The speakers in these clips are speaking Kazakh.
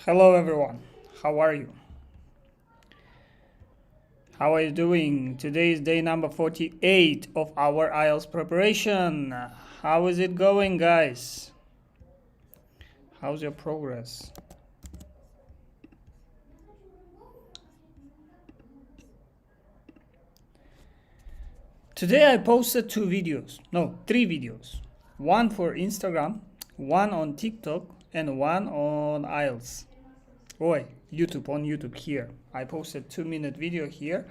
Hello everyone, how are you? How are you doing? Today is day number 48 of our IELTS preparation. How is it going, guys? How's your progress? Today I posted three videos. One for Instagram, one on TikTok, and one on IELTS. On YouTube here. I posted 2-minute video here.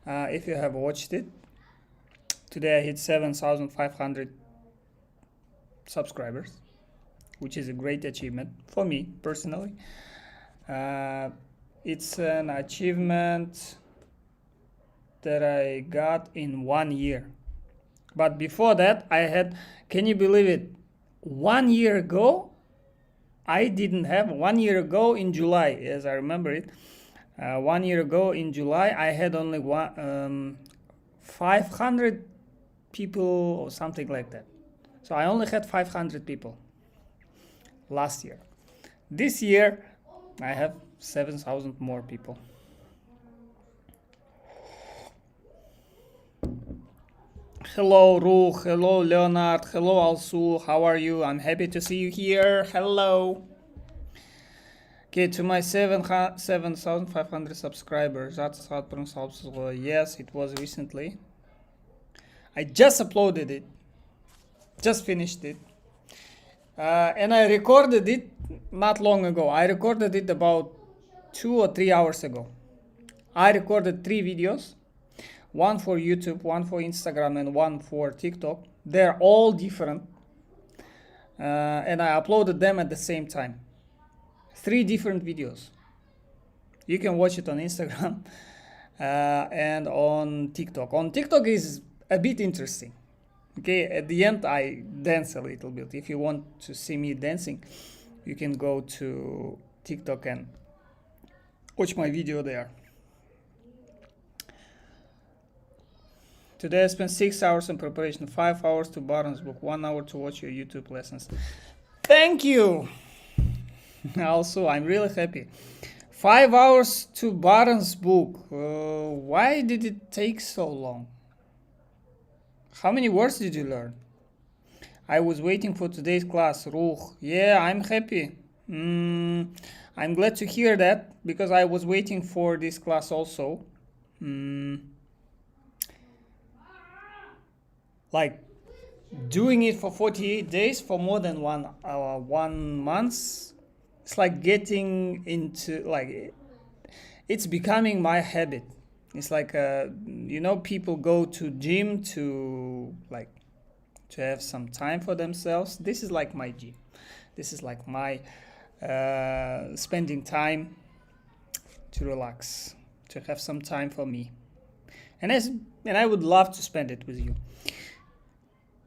If you have watched it, today I hit 7,500 subscribers, which is a great achievement for me personally. It's an achievement that I got in 1 year. But before that, I had, can you believe it? 1 year ago, I didn't have 1 year ago in July, as I remember it. 1 year ago in July, I had only 500 people or something like that. So I only had 500 people last year. This year, I have 7,000 more people. Hello, Ruh. Hello, Leonard. Hello, Alsu. How are you? I'm happy to see you here. Hello. Okay, to my 7,500 subscribers. That's yes, it was recently. I just uploaded it. Just finished it. And I recorded it not long ago. I recorded it about 2 or 3 hours ago. I recorded 3 videos. One for YouTube, one for Instagram, and one for TikTok. They're all different. And I uploaded them at the same time. 3 different videos. You can watch it on Instagram and on TikTok. On TikTok is a bit interesting. Okay, at the end I dance a little bit. If you want to see me dancing, you can go to TikTok and watch my video there. Today I spent 6 hours in preparation, 5 hours to Barnes book, 1 hour to watch your YouTube lessons. Thank you! Also, I'm really happy. 5 hours to Barnes book. Why did it take so long? How many words did you learn? I was waiting for today's class, Ruh. Yeah, I'm happy. I'm glad to hear that, because I was waiting for this class also. Like doing it for 48 days for more than 1 month, it's like getting into, like, it's becoming my habit. It's like people go to gym to have some time for themselves. This is like my gym. This is like my spending time to relax, to have some time for me, and I would love to spend it with you.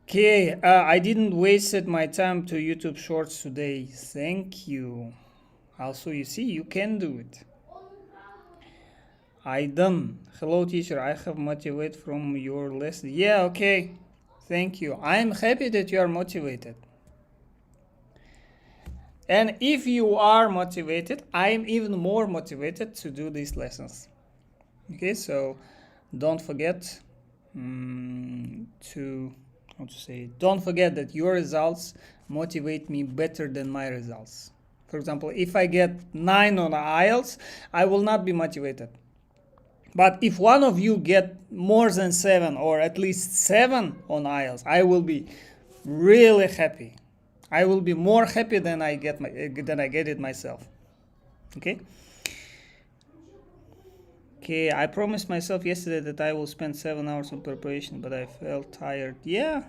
Okay, I didn't waste my time to YouTube Shorts today. Thank you. Also, you see, you can do it. I done. Hello, teacher. I have motivated from your lesson. Yeah, okay. Thank you. I'm happy that you are motivated. And if you are motivated, I'm even more motivated to do these lessons. Okay, so don't forget don't forget that your results motivate me better than my results. For example, if I get 9 on IELTS, I will not be motivated. But if one of you get more than 7 or at least 7 on IELTS, I will be really happy. I will be more happy than I get it myself. Okay? Okay, I promised myself yesterday that I will spend 7 hours on preparation, but I felt tired. Yeah.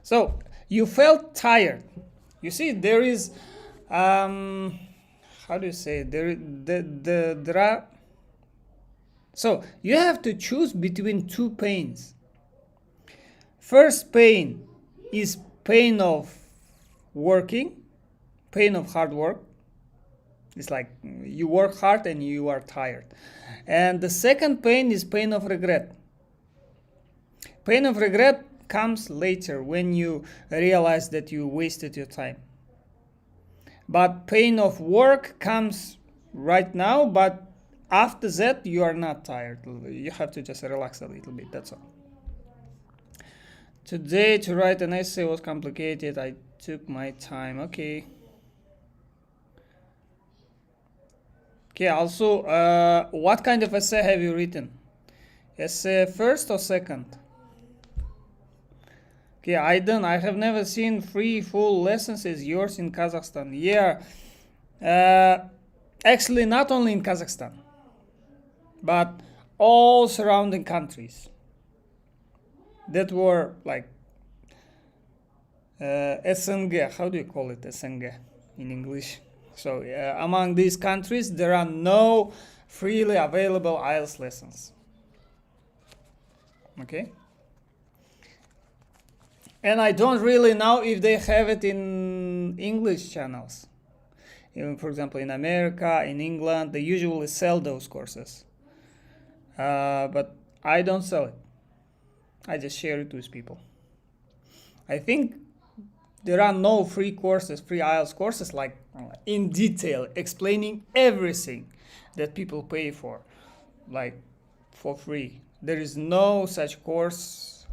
So, you felt tired. You see, there is, how do you say, there are, so you have to choose between 2 pains. First pain is pain of working, pain of hard work. It's like you work hard and you are tired. And the second pain is pain of regret. Pain of regret comes later when you realize that you wasted your time. But pain of work comes right now, but after that you are not tired. You have to just relax a little bit, that's all. Today to write an essay was complicated. I took my time. Okay. Okay, also, what kind of essay have you written? Essay first or second? Okay, I have never seen free full lessons as yours in Kazakhstan. Yeah, actually not only in Kazakhstan, but all surrounding countries that were like SNG. How do you call it, SNG in English? So among these countries, there are no freely available IELTS lessons. Okay? And I don't really know if they have it in English channels. Even, for example, in America, in England, they usually sell those courses. But I don't sell it. I just share it with people. I think there are no free courses, free IELTS courses, like in detail, explaining everything that people pay for, like for free. There is no such course.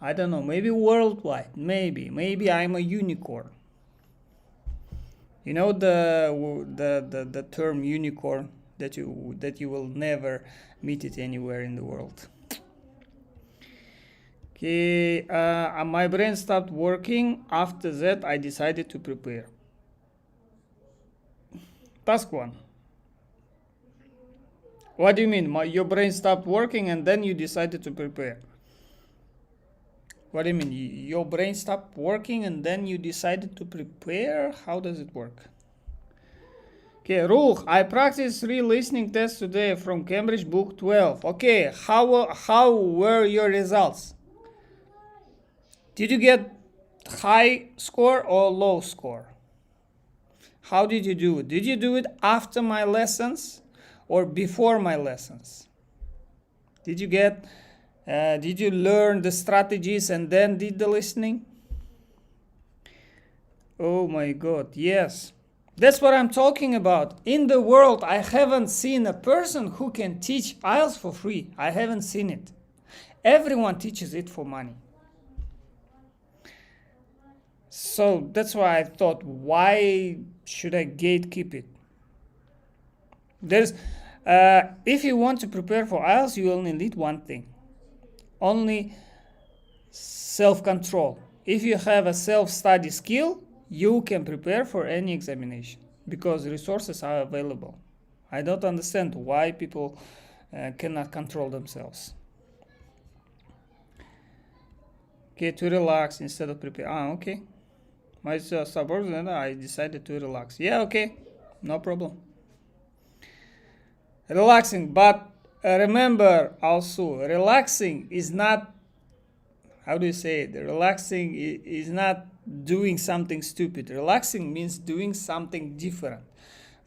I don't know, maybe worldwide, maybe I'm a unicorn. You know the term unicorn, that you will never meet it anywhere in the world. Okay, my brain stopped working. After that, I decided to prepare. Task 1. What do you mean? Your brain stopped working and then you decided to prepare? What do you mean? Your brain stopped working and then you decided to prepare? How does it work? Okay, Ruch, I practiced 3 listening tests today from Cambridge Book 12. Okay, how were your results? Did you get high score or low score? How did you do it? Did you do it after my lessons or before my lessons? Did you learn the strategies and then did the listening? Oh my God, yes. That's what I'm talking about. In the world, I haven't seen a person who can teach IELTS for free. I haven't seen it. Everyone teaches it for money. So that's why I thought, why should I gatekeep it? If you want to prepare for IELTS, you only need one thing. Only self-control. If you have a self-study skill, you can prepare for any examination because resources are available. I don't understand why people cannot control themselves. Okay, to relax instead of prepare. Okay. My subordinate, I decided to relax. Yeah, okay, no problem. Relaxing, but remember also, relaxing is not, how do you say it? Relaxing is not doing something stupid. Relaxing means doing something different.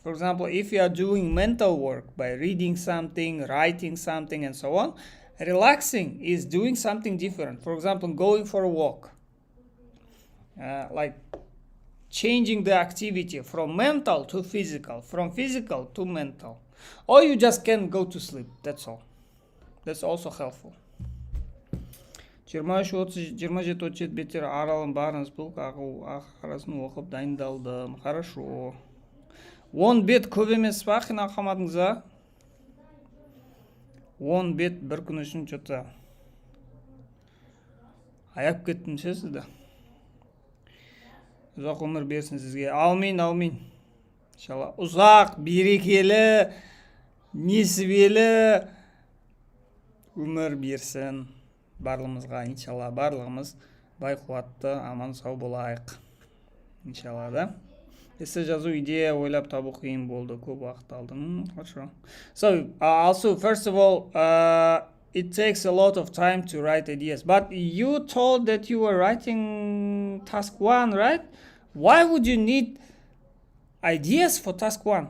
For example, if you are doing mental work by reading something, writing something, and so on, relaxing is doing something different. For example, going for a walk. Like changing the activity from mental to physical, from physical to mental. Or you just can go to sleep, that's all. That's also helpful. 23-37 беттер аралым барыңыз бұл ақарасын оқып дайындалдым. Хорошо. 10 бет көп емес па, қинақамадыңыз а? 10 бет бір күн үшін что-то аяп кеттім ше сізді. Ұзақ өмір берсін сізге. Аумин. Иншалла. Ұзақ, берекелі, несібелі өмір берсін барлығымызға. Иншалла, барлығымыз бай қуатты, аман сау болайық. Иншалла, да? Эссе жазу идея ойлап табу қиын болды. Көп уақыт алдым. Хорошо. So, also, first of all, it takes a lot of time to write ideas. But you told that you were writing task 1, right? Why would you need ideas for task 1?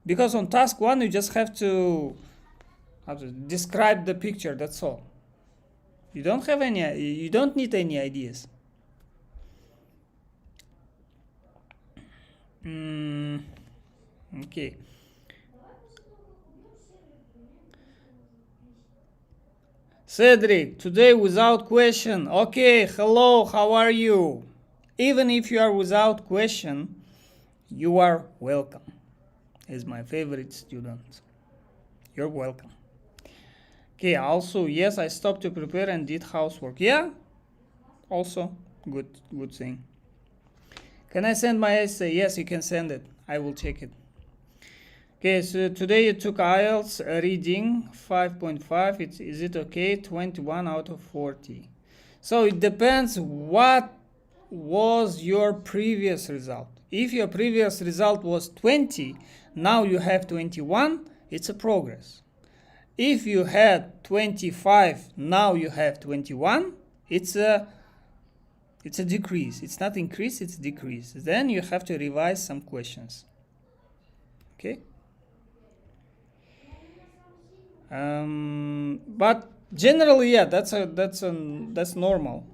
Because on task 1 you just have to describe the picture, that's all. You don't need any ideas. Okay. Cedric, today without question. Okay, hello, how are you? Even if you are without question, you are welcome. Is my favorite student. You're welcome. Okay, also, yes, I stopped to prepare and did housework. Yeah, also, good thing. Can I send my essay? Yes, you can send it. I will check it. Okay, so today you took IELTS reading 5.5. Is it okay? 21 out of 40. So it depends what was your previous result. If your previous result was 20, now you have 21, it's a progress. If you had 25, now you have 21, it's a decrease. It's not increase, it's decrease. Then you have to revise some questions. Okay? But generally, yeah, that's normal.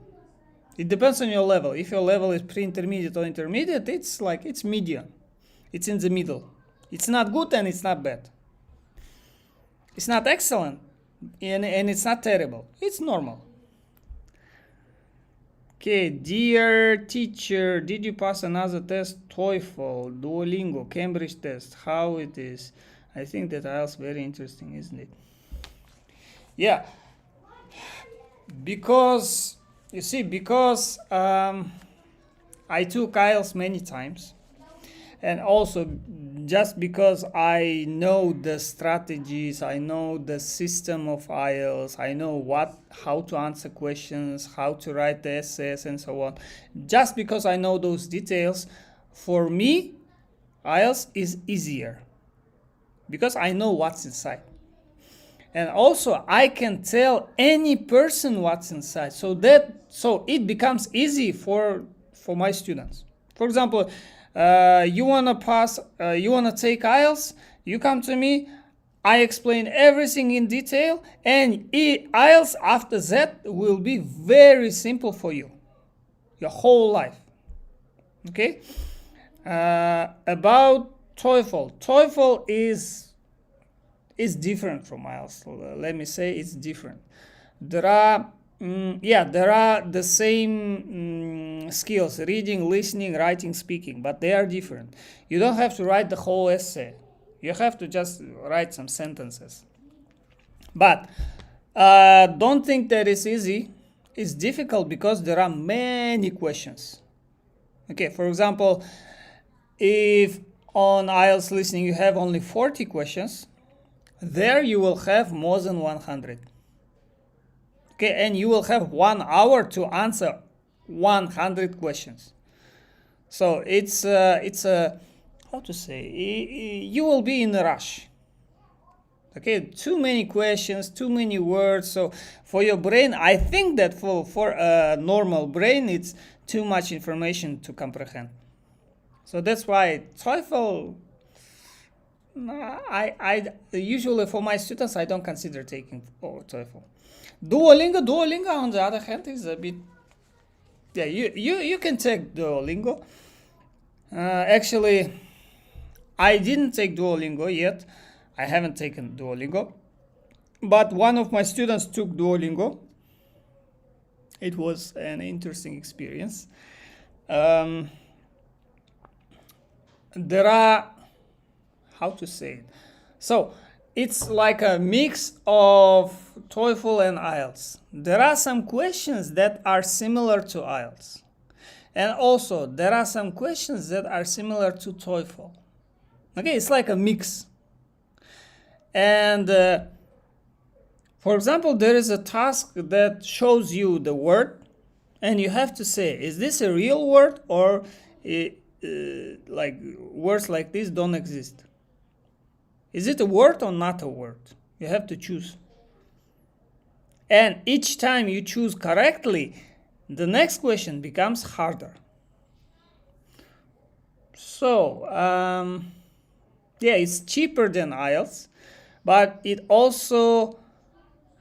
It depends on your level. If your level is pre-intermediate or intermediate, it's medium. It's in the middle. It's not good and it's not bad. It's not excellent and it's not terrible. It's normal. Okay, dear teacher, did you pass another test? TOEFL, Duolingo, Cambridge test. How it is? I think that IELTS very interesting, isn't it? Yeah, because you see, because I took IELTS many times, and also just because I know the strategies, I know the system of IELTS, I know how to answer questions, how to write the essays, and so on. Just because I know those details, for me, IELTS is easier because I know what's inside. And also I can tell any person what's inside, so it becomes easy for my students. For example, you wanna take IELTS, you come to me, I explain everything in detail, and IELTS after that will be very simple for you, your whole life. Okay? About TOEFL is different from IELTS. Let me say it's different. There are the same skills: reading, listening, writing, speaking, but they are different. You don't have to write the whole essay. You have to just write some sentences. But don't think that it's easy. It's difficult because there are many questions. Okay, for example, if on IELTS listening you have only 40 questions, there you will have more than 100. Okay, and you will have 1 hour to answer 100 questions. So it's a how to say, you will be in a rush. Okay, too many questions, too many words. So for your brain, I think that for a normal brain, it's too much information to comprehend. So that's why TOEFL, I usually for my students, I don't consider taking TOEFL. Duolingo on the other hand is a bit, yeah, you can take Duolingo. Actually, I didn't take Duolingo yet. I haven't taken Duolingo, but one of my students took Duolingo. It was an interesting experience. There are, how to say it? So it's like a mix of TOEFL and IELTS. There are some questions that are similar to IELTS. And also, there are some questions that are similar to TOEFL. Okay, it's like a mix. And for example, there is a task that shows you the word, and you have to say, is this a real word, or like words like this don't exist? Is it a word or not a word? You have to choose. And each time you choose correctly, the next question becomes harder. So, yeah, it's cheaper than IELTS, but it also,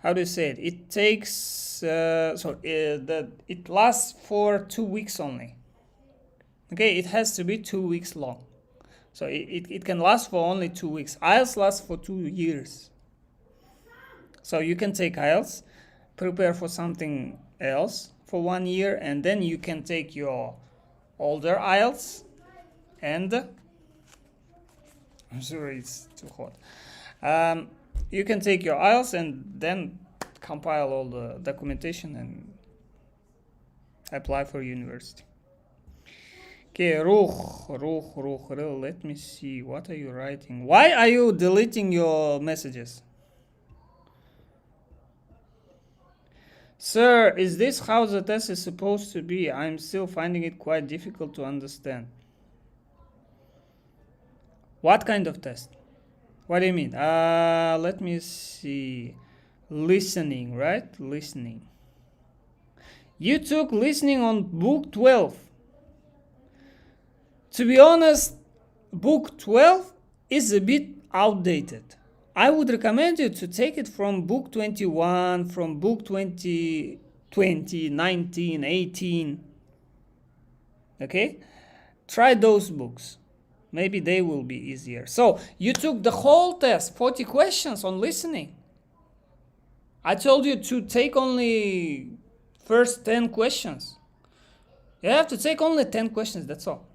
how do you say it? It takes, it lasts for 2 weeks only. Okay, it has to be 2 weeks long. So it can last for only 2 weeks. IELTS lasts for 2 years. So you can take IELTS, prepare for something else for 1 year, and then you can take your older IELTS and I'm sorry, it's too hot. You can take your IELTS and then compile all the documentation and apply for university. Okay, Ruh, let me see. What are you writing? Why are you deleting your messages? Sir, is this how the test is supposed to be? I'm still finding it quite difficult to understand. What kind of test? What do you mean? Let me see. Listening, right? Listening. You took listening on book 12. To be honest, book 12 is a bit outdated. I would recommend you to take it from book 21, from book 20, 19, 18. Okay? Try those books. Maybe they will be easier. So, you took the whole test, 40 questions on listening. I told you to take only first 10 questions. You have to take only 10 questions, that's all.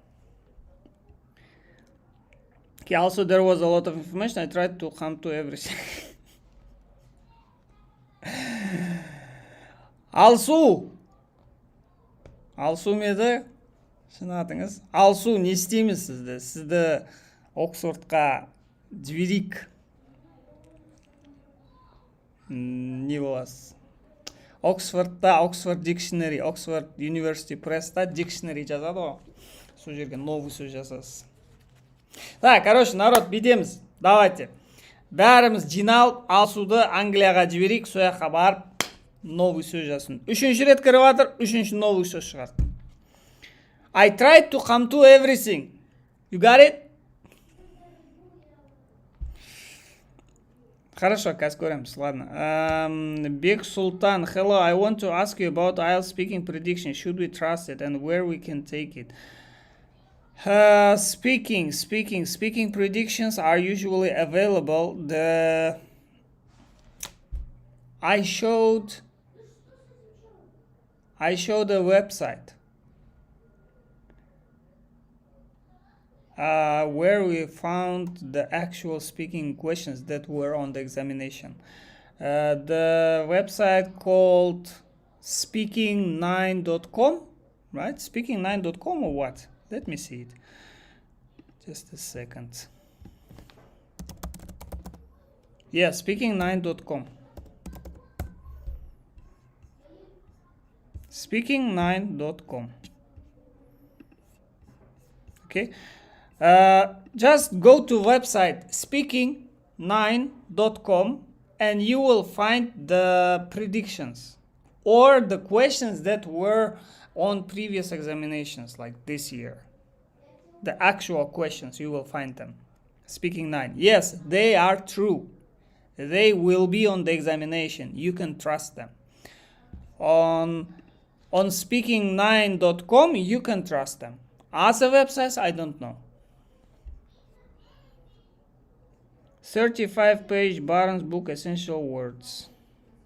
Okay, also there was a lot of information. I tried to come to everything. Алсу ме еді? Шын атыңыз? Алсу, не істейміз сізді? Сізді Оксфордқа жіберейік. Не боласыз? Оксфордта, Оксфорд Dictionary, Оксфорд University Press'та Dictionary жазады ғой. Сол жерге новый сөз жазасыз. Так, короче, народ, бедеміз. Давайте. Бәріміз жиналып, Алсуды Англияға жіберейік, сол жаққа барып, новый сөз жазсын. Үшінші рет кіріп жатыр, үшінші новый сөз шығарды. I tried to come to everything. You got it? Хорошо, қазір көреміз, ладно. Бек Султан, hello, I want to ask you about IELTS speaking prediction. Should we trust it and where we can take it? Speaking predictions are usually available. I showed a website where we found the actual speaking questions that were on the examination. The website called speaking9.com, right? Speaking9.com or what? Let me see it. Just a second. Yeah, speaking9.com. Speaking9.com. Okay. Just go to website speaking9.com and you will find the predictions or the questions that were on previous examinations like this year. The actual questions, you will find them. Speaking9. Yes, they are true. They will be on the examination. You can trust them. On speaking9.com, you can trust them. Other websites, I don't know. 35-page Barnes book, Essential Words.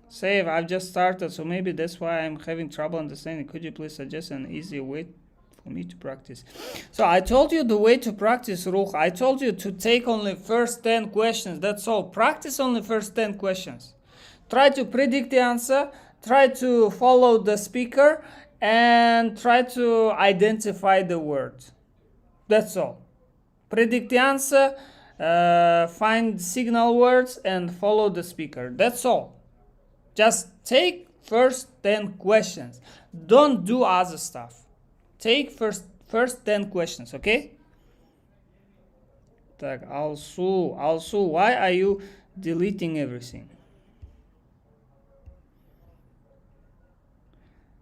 Save, I've just started, so maybe that's why I'm having trouble understanding. Could you please suggest an easy way for me to practice? So I told you the way to practice, Ruh. I told you to take only first 10 questions. That's all. Practice only first 10 questions. Try to predict the answer. Try to follow the speaker. And try to identify the word. That's all. Predict the answer. Find signal words and follow the speaker. That's all. Just take first 10 questions. Don't do other stuff. Take first 10 questions, okay? Так, also, why are you deleting everything?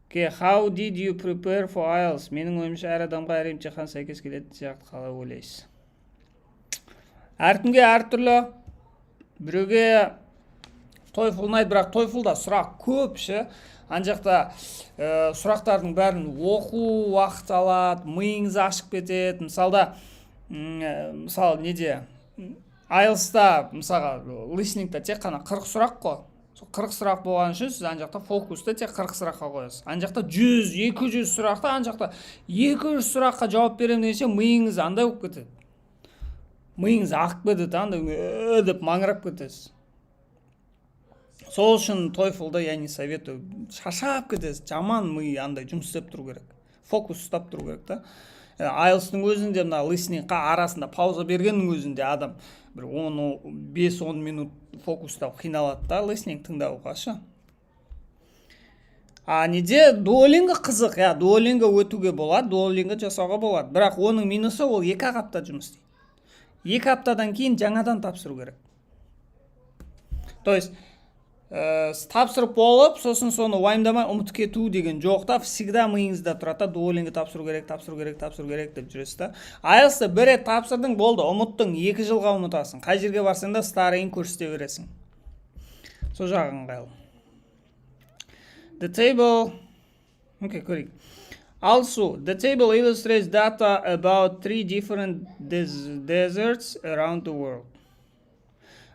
Okay, how did you prepare for IELTS? Менің ойымша әр адамға әр емтихан сәйкес келетін сияқты қалай ойлайсыз? Әркімге әртүрлі. Біреуге TOEFL ұнайды, бірақ TOEFL-да сұрақ көп ше. Ана жақта сұрақтардың бәрін оқу уақыт алады, миыңыз ашып кетеді. Мысалда, мысалы неде IELTS-та мысалға listening-та тек қана 40 сұрақ қой. 40 сұрақ болған үшін сіз ан жақта фокусты тек 40 сұраққа қоясыз. Ан жақта 100-200 сұрақта, ан жақта 200 сұраққа жауап беремін дегенше миыңыз андай болып кетеді. Миыңыз ағып кетеді, андай деп маңырап кетесіз. Сол үшін TOEFL-да я не советую. Шаршап кетесіз, жаман ми андай жұмыс істеп тұру керек. Фокус ұстап тұру керек та. IELTS-тың өзінде мына listening-қа арасында пауза бергеннің өзінде адам бір 5-10 минут фокустап қиналады да, listening тыңдауға ше. Неде Duolingo қызық, Duolingo өтуге болады, Duolingo жасауға болады. Бірақ оның минусы ол 2 апта жұмыс істейді. 2 аптадан кейін жаңадан тапсыру керек. То есть тапсырып болып, сосын соны уайымдамай ұмытып кету деген жоқ та, всегда миыңызда тұрады. Duolingo тапсыру керек деп жүресіз да. IELTS-та бір рет тапсырдың, болды, ұмыттың, 2 жылға ұмытасың. Қай жерге барсаң да старыйын көрсете бересің. Сол жағы ыңғайлы. The table, көрейік. Also, the table illustrates data about 3 different deserts around the world.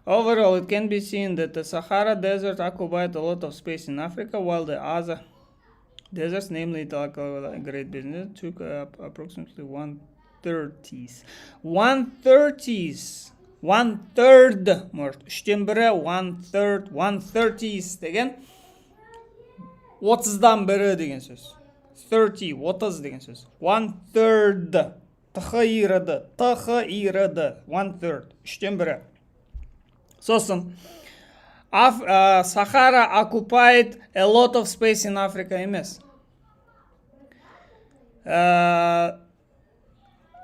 Overall, it can be seen that the Sahara Desert occupied a lot of space in Africa, while the other deserts, namely the Great Basin, took up approximately 1/3. 1/3. 1/3. Үштен бірі, 1/3, 1/30 деген 30-дан бірі деген сөз. 30 деген сөз. 1/3. Тхирды. 1/3. Үштен бірі. Сосын, Sahara occupied a lot of space in Africa емес.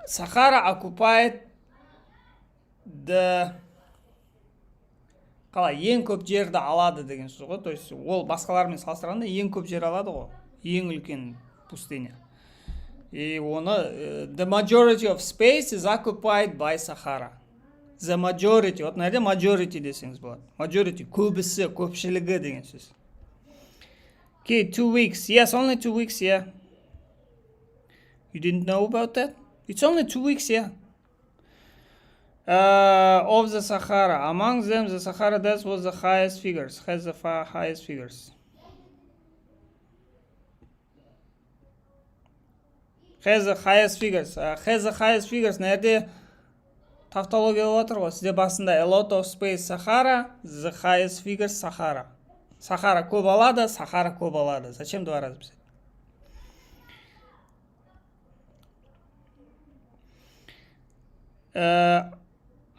Sahara occupied ең көп жерді алады деген сөз ғой. То есть, ол басқалармен салыстырғанда ең көп жер алады ғой. Ең үлкен пустыня. И оны, the majority of space is occupied by Sahara. The majority, от мына жерде majority десеңіз болады. Majority, көбісі, көпшілігі деген сөз. Okay, 2 weeks. Yes, only 2 weeks, yeah. You didn't know about that? It's only 2 weeks, yeah. Of the Sahara. Among them, the Sahara Desert was the highest figures. Has the highest figures. Has the highest figures. Has the highest figures. Мына жерде тавтология отыр ғой. Сізде басында a lot of space Sahara, the highest figures Sahara. Sahara көп алады, Sahara көп алады. Зачем два раза писать?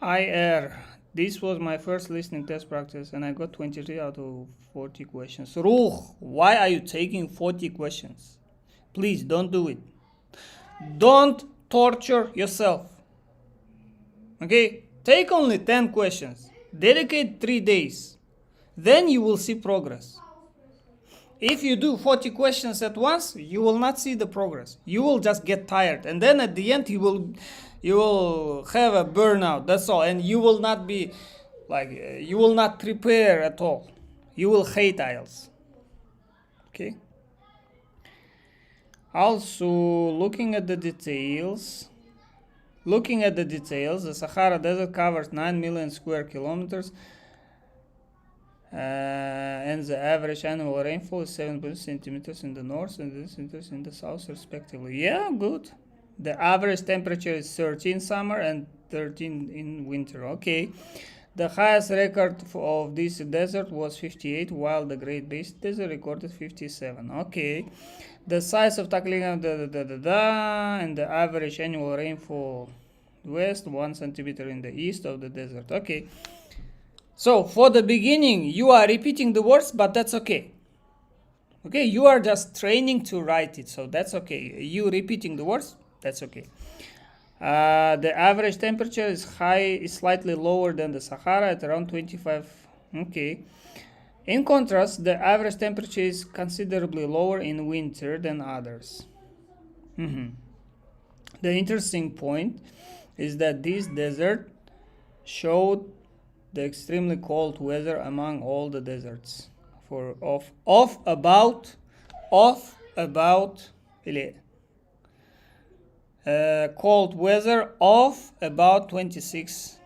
IR. This was my first listening test practice and I got 23 out of 40 questions. Ruh, why are you taking 40 questions? Please don't do it. Don't torture yourself. Okay, take only 10 questions. Dedicate 3 days. Then you will see progress. If you do 40 questions at once, you will not see the progress. You will just get tired. And then at the end, you will have a burnout. That's all. And you will not be you will not prepare at all. You will hate IELTS. Okay. Also, looking at the details, the Sahara Desert covers 9 million square kilometers, and the average annual rainfall is 7 centimeters in the north and 10 centimeters in the south, respectively. Yeah, good. The average temperature is 13 summer and 13 in winter. Okay. The highest record of this desert was 58, while the Great Basin Desert recorded 57. Okay. The size of Taklingam, and the average annual rainfall west, 1 centimeter in the east of the desert. Okay. So, for the beginning, you are repeating the words, but that's okay. Okay, you are just training to write it, so that's okay. You repeating the words, that's okay. The average temperature is slightly lower than the Sahara at around 25. Okay. In contrast, the average temperature is considerably lower in winter than others. The interesting point is that this desert showed the extremely cold weather among all the deserts. cold weather of about 26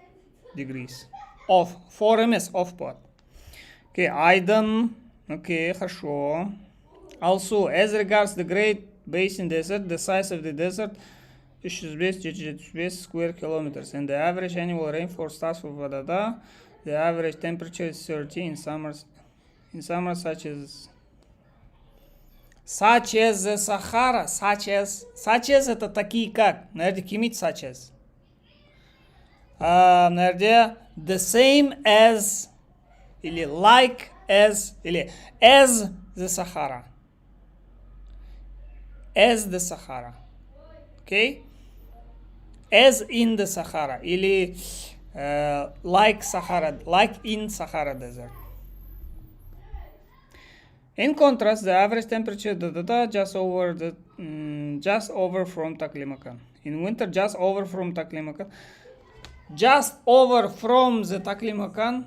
degrees. Off. For MS off part. Okay, айдын. Okay, хорошо. Also, as regards the Great Basin Desert, the size of the desert 305-775 square kilometers, and the average annual rainfall starts for Vadada. The average temperature is 30 in summers. In summer, such as the Sahara, such as это такие как, наверное, кимит such as. Наверное, the same as, или like as, или as the Sahara. As the Sahara. Okay? As in the Sahara. Или like Sahara, like in Sahara Desert. In contrast, the average temperature just over from Taklimakan. In winter, just over from Taklimakan. Just over from the Taklimakan.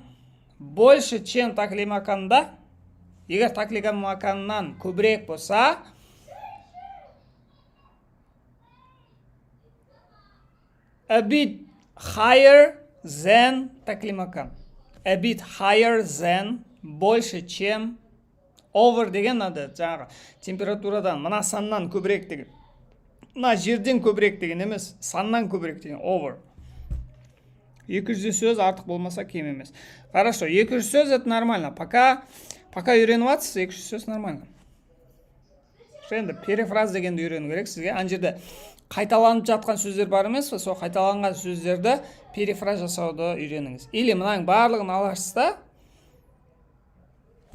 Больше, чем Taklimakanda. Егер Taklimakаннан көбірек болса, a bit higher than Taklimakan. A bit higher than, больше, чем, over деген надо жаңағы температурадан, мына саннан көбірек деген. Мына жерден көбірек деген емес, саннан көбірек деген, over. 200 сөз артық болмаса кем емес. Хорошо, 200 сөз это нормально. Пока үйреніп жатсыз, 200 сөз нормально. Енді перефраз дегенді үйрену керек сізге. Ана жерде қайталанып жатқан сөздер бар емес пе? Сол қайталанған сөздерді перефраз жасауды үйреніңіз. Или мынаның барлығын аласыз да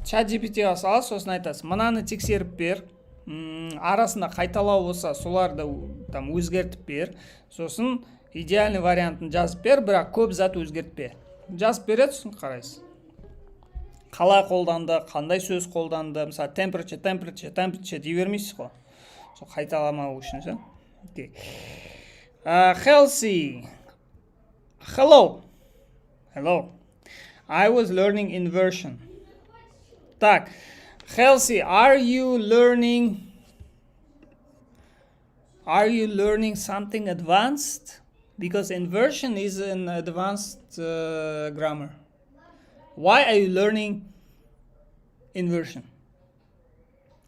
ChatGPT-ға саласыз, сосын айтасыз, мынаны тексеріп бер, арасында қайталау болса, соларды там өзгертіп бер, сосын идеальный вариантын жазып бер, бірақ көп зат өзгертпе. Жазып береді, сосын қарайсыз. Қалай қолданды, қандай сөз қолданды, мысалы temperature дей бермейсіз ғой. Сол қайталамау үшін ше. Okay. Healthy. Hello. I was learning inversion. Так, Healthy, are you learning something advanced? Because inversion is an advanced grammar. Why are you learning inversion?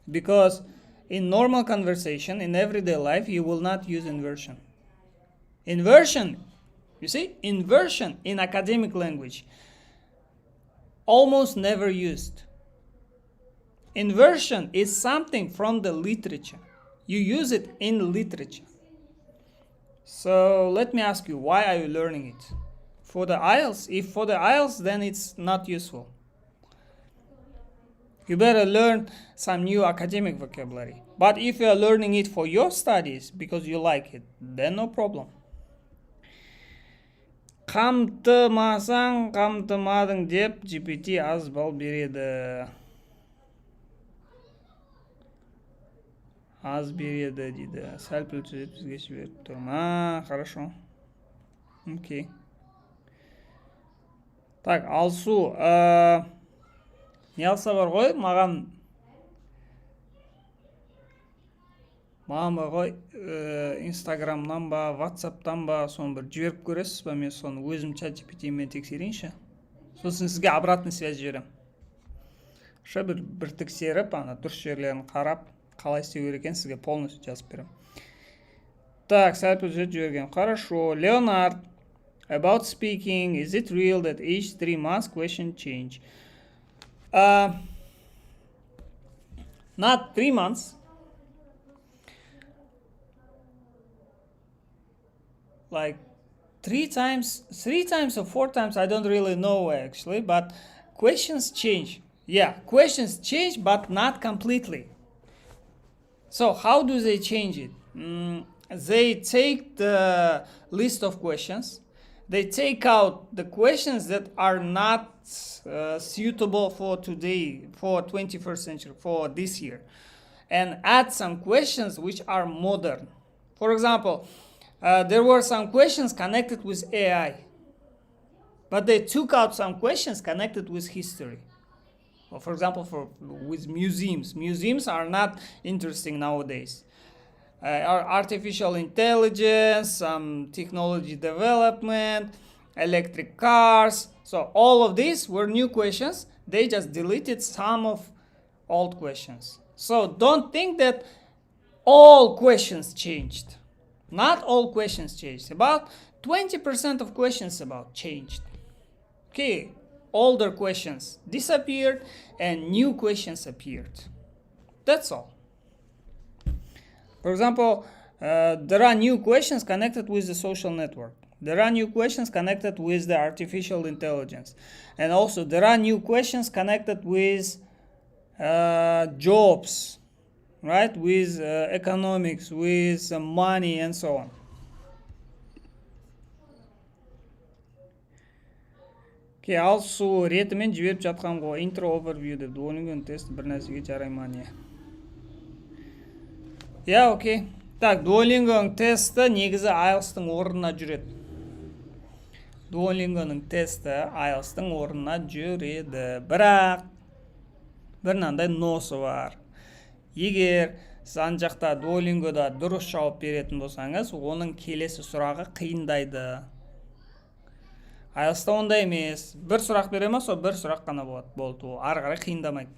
Because in normal conversation, in everyday life, you will not use inversion. Inversion, you see, inversion in academic language, almost never used. Inversion is something from the literature. You use it in literature. So let me ask you, why are you learning it? For the IELTS? If for the IELTS, then it's not useful. You better learn some new academic vocabulary. But if you are learning it for your studies because you like it, then no problem. Қамтымасаң, қамтымадың деп GPT аз балл береді. Аз береді дейді. Сәл піл түзет бізге жіберіп тұрмын. Хорошо. Окей. Так, Алсу. Не алса бар ғой? Маған бар ғой, Инстаграмнан ба, Ватсаптан ба, соны бір жіберіп көресіз ба? Мен соны өзім ChatGPT-мен тексерейінші. Сосын сізге обратный связь жіберем. Бір тексеріп, дұрыс жерлерін қарап, қалай істеу керек екенін сізге полностью жазып берем. Так, сәл жіберген. Хорошо. Leonard, about speaking, is it real that each 3 months question change? Not 3 months. Like 3 times or 4 times, I don't really know actually, but questions change. Yeah, questions change, but not completely. So how do they change it? They take the list of questions. They take out the questions that are not suitable for today, for 21st century, for this year, and add some questions which are modern. For example, there were some questions connected with AI, but they took out some questions connected with history. Well, for example, with museums. Museums are not interesting nowadays. artificial intelligence, some technology development, electric cars. So all of these were new questions. They just deleted some of old questions. So don't think that all questions changed. Not all questions changed. About 20% of questions about changed. Okay, older questions disappeared and new questions appeared. That's all. For example, there are new questions connected with the social network. There are new questions connected with the artificial intelligence. And also there are new questions connected with jobs, right? With economics, with money and so on. Okay, also ретімен жіберіп жатқан ғой. Intro overview деп. Duolingo тест бір нәрсеге жарай ма не? Я, окей. Так, Duolingo'ның тесті негізі IELTS-тың орнына жүреді. Duolingo'ның тесті IELTS-тың орнына жүреді. Бірақ бір мынандай носы бар. Егер сіз ана жақта Duolingo'да дұрыс жауап беретін болсаңыз, оның келесі сұрағы қиындайды. IELTS-та ондай емес. Бір сұрақ бере ма, сол бір сұрақ қана болды. Ол ары қарай қиындамайды.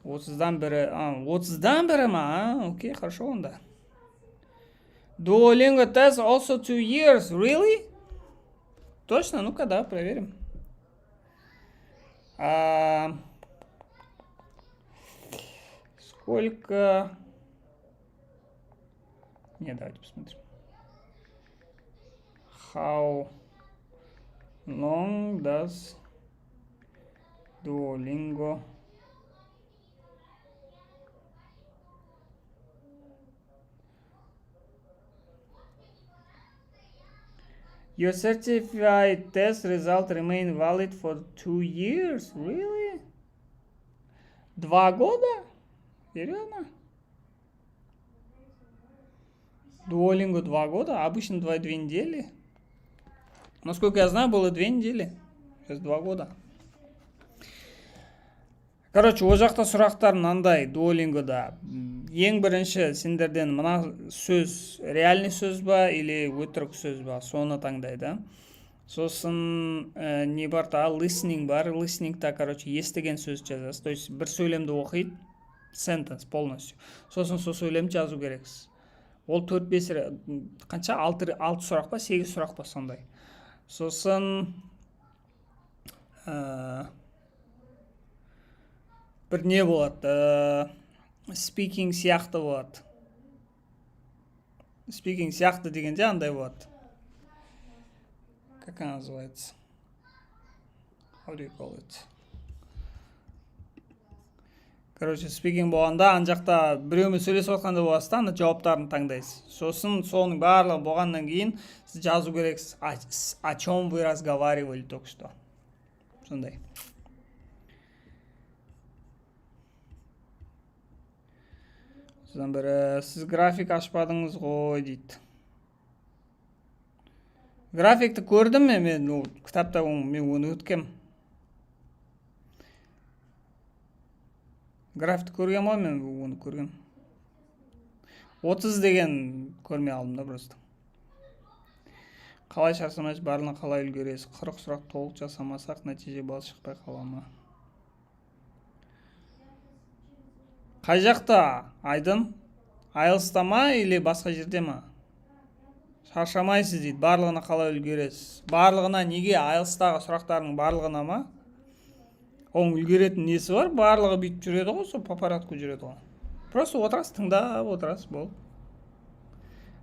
30-дан бірі ма? Окей, хорошо онда. Duolingo test also 2 years. Really? Точно? Ну-ка, да, проверим. Сколько... Не, давайте посмотрим. How long does Duolingo Your certified test result remain valid for 2 years? Really? 2 года? Серьезно? Duolingo 2 года? Обычно 2 недели. Насколько я знаю, было 2 недели. Сейчас 2 года. Короче, о жақта сұрақтар мынандай Duolingo'да. Ең бірінші сендерден мына сөз реальный сөз ба или өтірік сөз ба, соны таңдайды. Сосын не бар та, listening бар. Listening-та, короче, естіген сөз жазасыз. То есть бір сөйлемді оқиды, sentence полностью. Сосын сол сөйлемді жазу керексіз. Ол 4-5 қанша 6 сұрақ па, 8 сұрақ па сондай. Сосын бір не болады? Speaking сияқты болады. Speaking сияқты дегенде андай болады. Как она называется? How do you call it? Короче, speaking болғанда, ана жақта біреумен сөйлесіп отқанда боласыз да, ана жауаптарын таңдайсыз. Сосын соның барлығы болғаннан кейін сіз жазу керексіз. О чем вы разговаривали только что. Сондай. Содан бірі, сіз график ашпадыңыз ғой дейді. Графикті көрдім мен кітапта мен оны өткем. Графикті көрген ма, мен оны көрген. 30 деген көрмей алдым да просто. Қалай шаршамайсыз, барлығына қалай үлгересіз? 40 сұрақ толық жасамасақ, нәтиже балл шықпай қала ма? Қай жақта? Айдын? IELTS-та ма или басқа жерде ма? Шаршамайсыз дейді, барлығына қалай үлгересіз? Барлығына неге? IELTS-тағы сұрақтардың барлығына ма? Оның үлгеретін несі бар? Барлығы бүйтіп жүреді ғой, сол по порядку жүреді ғой. Просто отырасыз, тыңдап отырасыз, бол.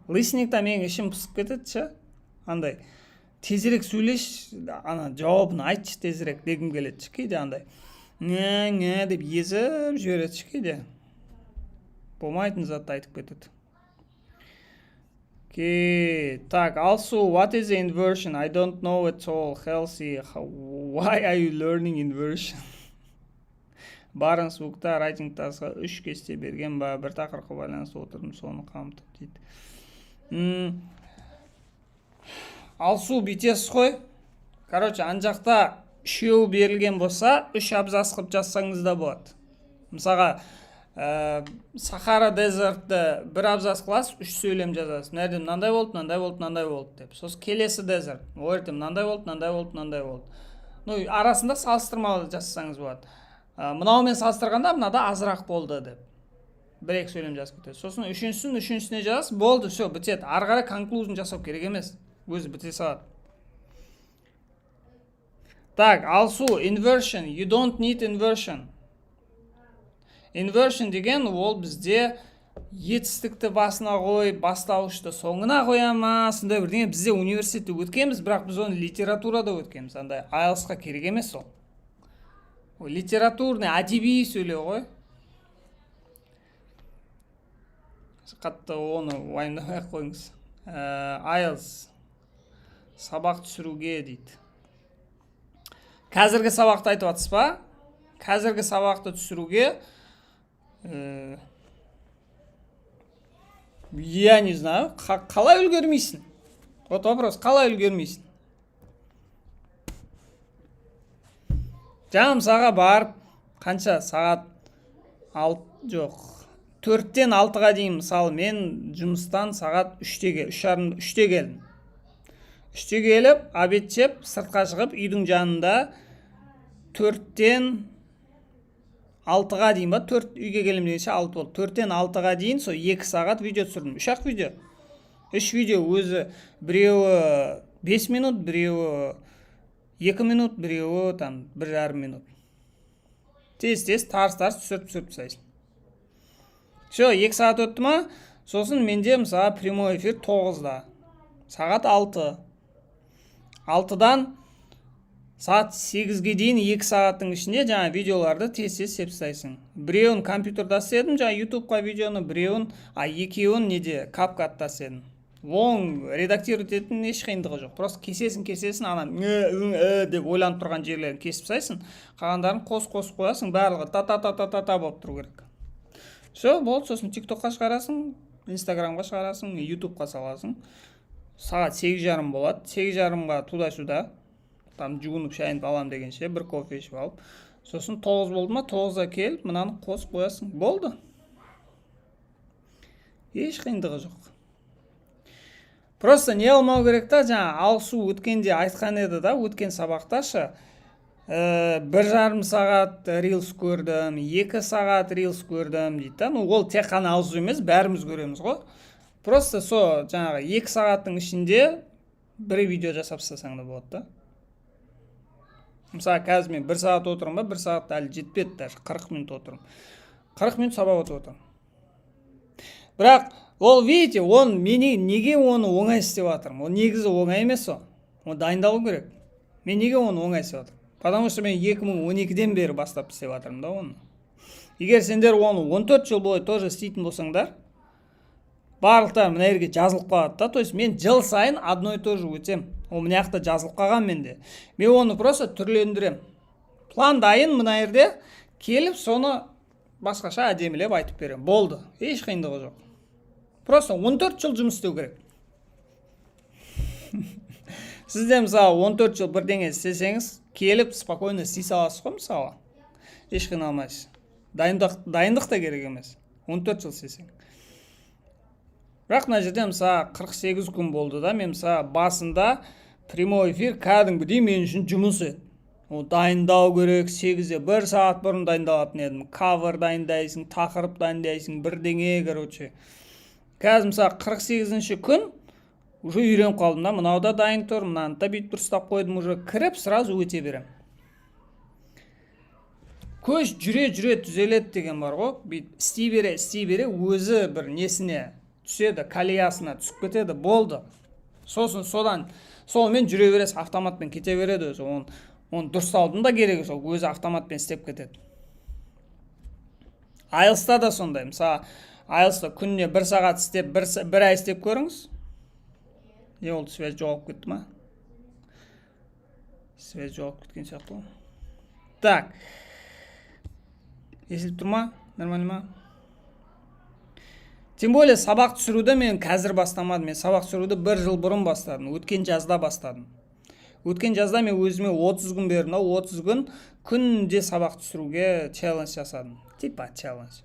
Listening-та менің ішім пысып кетеді, ше? Андай, тезірек сөйлеш, ана жауабын айтшы тезірек дегім келеді, кейде андай. Не деп езіп жібереді, кейде. Болмайтын затты айтып кетеді. Okay, так, also, what is the inversion? I don't know at all. Healthy. Why are you learning inversion? Барынс букта writing тасқа 3 кесте берген ба, бір тақырыпқа байланысты отырдым, соны қамтып дейді. Also бүйтесіз ғой. Короче, ана жақта 3 берілген болса, 3 абзац қылып жазсаңыз да болады. Мысалға, Сахара дезертті бір абзац қыласыз, 3 сөйлем жазасыз. Мына жерде мынандай болды, мынандай болды, мынандай болды деп. Сосын келесі дезерт. Ол жерде мынандай болды, мынандай болды, мынандай болды. Ну, арасында салыстырмалы жасасаңыз болады. Мынаумен салыстырғанда мынада азырақ болды деп. Бір-екі сөйлем жазып кетеді. Сосын үшіншісіне жазасыз, болды, все, бітеді. Ары қарай конклюзін жасау керек емес. Өзі біте салады. Так, алсу, inversion. You don't need inversion. Inversion деген ол бізде етістікті басына қой, бастауышты соңына қоя ма, сондай бірдеңе. Бізде университетте өткенбіз, бірақ біз оны литературада өткенбіз. Андай IELTS-қа керек емес ол. Литературный, әдеби сөйлеу ғой. Қатты оны уайымдамай қойыңыз. IELTS сабақ түсіруге дейді. Қазіргі сабақты айтып жатсыз ба? Қазіргі сабақты түсіруге я не знаю, қалай үлгермейсің? Вот вопрос, қалай үлгермейсің? Жаңа мысалға барып, қанша сағат 4-тен 6-ға дейін, мысалы мен жұмыстан сағат 3-те келдім. 3-те келіп, обед жеп, сыртқа шығып, үйдің жанында 4-тен 6-ға дейін ба, 4 үйге келем дегенше 6 болды. 4-тен 6-ға дейін сол 2 сағат видео түсірдім. 3-ақ видео. 3 видео өзі біреуі 5 минут, біреуі 2 минут, біреуі 1,5 минут. Тез-тез, тарс-тарс түсіріп тастайсың. Все, 2 сағат өтті ма? Сосын менде мысалы прямой эфир 9-да. Сағат 6. 6-дан сағат 8-ге дейін 2 сағаттың ішінде жаңа видеоларды тез-тез сепстайсың. Біреуін компьютерда істедім, жаңа YouTube'қа видеоны, екеуін неде CapCut'та істедім. Оң редактировать ететін еш қиындығы жоқ. Просто кесесің, ана деп ойланып тұрған жерлерін кесіп тастайсың. Қалғандарын қос қоясың, барлығы та болып тұру керек. Все, болды, сосын TikTokқа шығарасың, Instagramға шығарасың, YouTube'қа саласың. Сағат 8:30 болады. 8:30-ға туда-сюда. Там жуынып шайынып алам дегенше, бір кофе ішіп алып. Сосын 9 болды ма, 9-да келіп, мынаны қосып қоясың. Болды. Еш қиындығы жоқ. Просто не алмау керек та, жаңа алсу өткенде айтқан еді да, өткен сабақташы. 1,5 сағат рилс көрдім, 2 сағат рилс көрдім дейді да. Ну, ол тек қана алсу емес, бәріміз көреміз ғой. Просто со жаңағы 2 сағаттың ішінде бір видео жасап тастасаң да болады да. Мысалы, қазір мен 1 сағат отырмын ба, 1 сағат әлі жетпеді, даже 40 минут отырмын. 40 минут сабақ отырмын. Бірақ ол, видите, неге оны оңай істеп жатырмын? Ол негізі оңай емес о. Ол дайындалу керек. Мен неге оны оңай істеп жатырмын? Потому что мен 2012-ден бері бастап істеп жатырмын да оны. Егер сендер оны 14 жыл бойы тоже істейтін болсаңдар, барлықтар мына жерге жазылып қалады да. То есть мен жыл сайын одно и то же өтем. Ол мына жақта жазылып қалған менде. Мен оны просто түрлендірем. План дайын мына жерде келіп, соны басқаша әдемілеп айтып берем. Болды. Еш қиындығы жоқ. Просто 14 жыл жұмыс істеу керек. Сізде мысалы 14 жыл бірдеңе істесеңіз, келіп спокойно істей саласыз ғой мысалы. Еш қиналмайсыз. Дайындық та керек емес. 14 жыл істесең. Бірақ мына жерде мысалы 48 күн болды да, мен мысалы басында прямой эфир кәдімгідей мен үшін жұмыс еді. Ол дайындау керек, 8-де 1 сағат бұрын дайындалатын едім. Кавер дайындайсың, тақырып дайындайсың, бірдеңе, короче. Қазір мысалы 48-ші күн уже үйреніп қалдым да, мынау да дайын тұр, мынаны да бүйтіп дұрыстап қойдым, уже кіріп сразу өте берем. Көш жүре түзеледі деген бар ғой. Бүйтіп істей бере өзі бір несіне түседі, колеясына түсіп кетеді, болды. Сосын солмен жүре бересіз, автоматпен кете береді өзі. Оны дұрыстаудың да керегі жоқ, өзі автоматпен істеп кетеді. IELTS-та да сондай. Мысалы, IELTS-та күніне 1 сағат істеп, 1 ай істеп көріңіз. Не oldu, связь жоғалып кетті ма? Связь жоғалып кеткен сияқты ғой. Так. Естіліп тұр ма? Нормально ма? Тем более сабақ түсіруді мен қазір бастамадым. Мен сабақ түсіруді 1 жыл бұрын бастадым. Өткен жазда бастадым. Өткен жазда мен өзіме 30 күн бердім. 30 күн күнде сабақ түсіруге челлендж жасадым. Типа челлендж.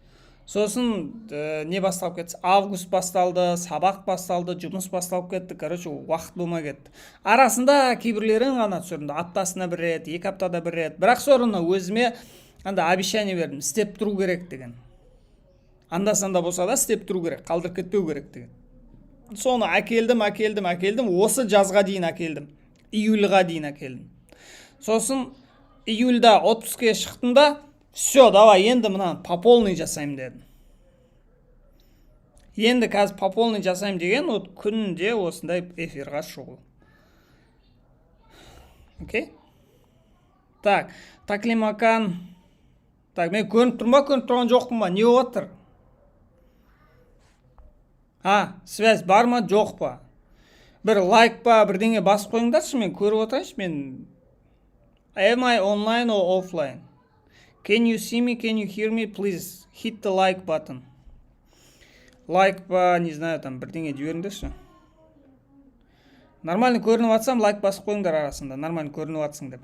Сосын не басталып кетті, август басталды, сабақ басталды, жұмыс басталып кетті, короче, уақыт болмай кетті. Арасында кейбірлерін ғана түсірдім, аптасына бір рет, 2 аптада бір рет. Бірақ соны өзіме анда обещание бердім, істеп тұру керек деген. Анда-санда болса да істеп тұру керек, қалдырып кетпеу керек деген. Соны әкелдім, осы жазға дейін әкелдім. Июльға дейін әкелдім. Сосын июльда отпускке шықтым да, все, давай, енді мынаны по полной жасаймын дедім. Енді қазір по полной жасаймын деген, күнде осындай эфирға шығу. Окей? Так, Таклимакан. Так, мен көрініп тұрған жоқпын ба? Не отыр? Связь бар ма, жоқ па? Бір лайк па, бірдеңе басып қойыңдаршы, мен көріп отырайыншы, мен. Am I online or offline? Can you see me? Can you hear me? Please hit the like button. Лайк па, не знаю, там бірдеңе жіберіңдерші. Нормально көрініп атсам, лайк басып қойыңдар арасында. Нормально көрініп атсың деп.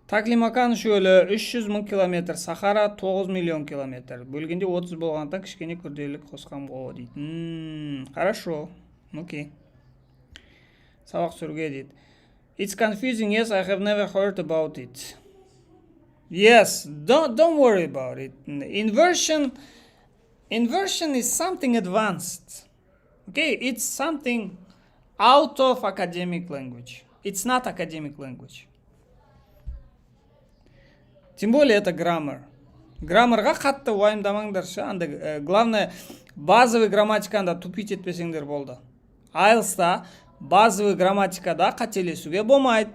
Таклимакан шөлі 300 мың километр, Сахара 9 миллион километр. Бөлгенде 30 болғандықтан кішкене күрделілік қосқам ғой дейді. Хорошо. Окей. Сабақ сүрге дейді. It's confusing, yes, I have never heard about it. Yes, don't worry about it. Inversion is something advanced. Okay, it's something out of academic language. It's not academic language. Тем более это граммар. Граммарға қатты уайымдамаңдаршы. Главное, базовый грамматиканда тупить етпесеңдер болды. IELTS-та базовый грамматикада қателесуге болмайды.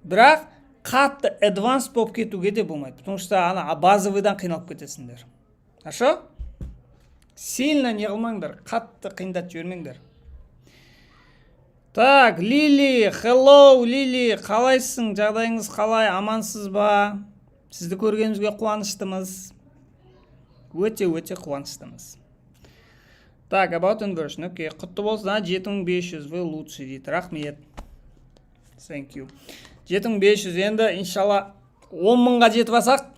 Бірақ қатты advanced болып кетуге де болмайды. Потому что базовыйдан қиналып кетесіңдер. Хорошо? Сильно не қылмаңдар, қатты қиындатып жібермеңдер. Так, Лили, hello, Лили, қалайсың? Жағдайыңыз қалай? Амансыз ба? Сізді көргенімізге қуаныштымыз. Өте қуаныштымыз. Так, about inversion. Окей, құтты болсын, 7500, вы лучше дейді. Рахмет. Thank you. 7500, енді, иншалла, 10 мыңға жетіп асақ.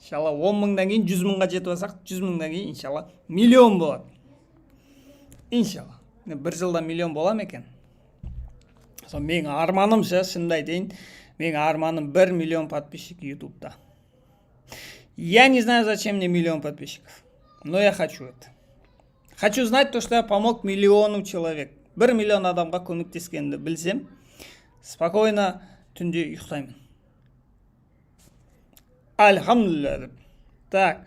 Иншалла, 10 мыңдан кейін 100 мыңға жетіп асақ. 100 мыңдан кейін, иншалла, миллион болады. Иншалла. Бір жылда миллион болам екен. Сол менің арманым, шынымды айтайын, менің арманым 1 миллион подписчик ютубта. Я не знаю, зачем мне миллион подписчиков, но я хочу это. Хочу знать то, что я помог миллиону человек. 1 миллион адамға көмектескенді білсем, спокойно түнде ұйықтаймын. Альхамдулилля. Так.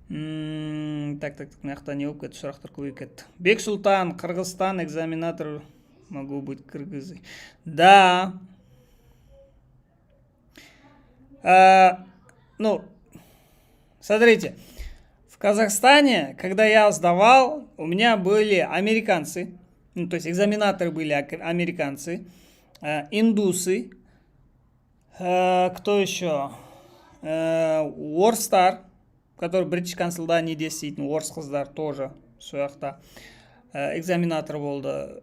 Маяқта не болып кетті, сұрақтар көбейіп кетті. Бексултан, Қырғызстан, экзаменатор, могу быть кыргызы. Да. Смотрите, в Казахстане, когда я сдавал, у меня были американцы, то есть экзаменаторы были американцы, индусы, кто еще? Орыстар, который British Council'да не істейтін орыс қыздар тоже сояқта экзаменатор болды.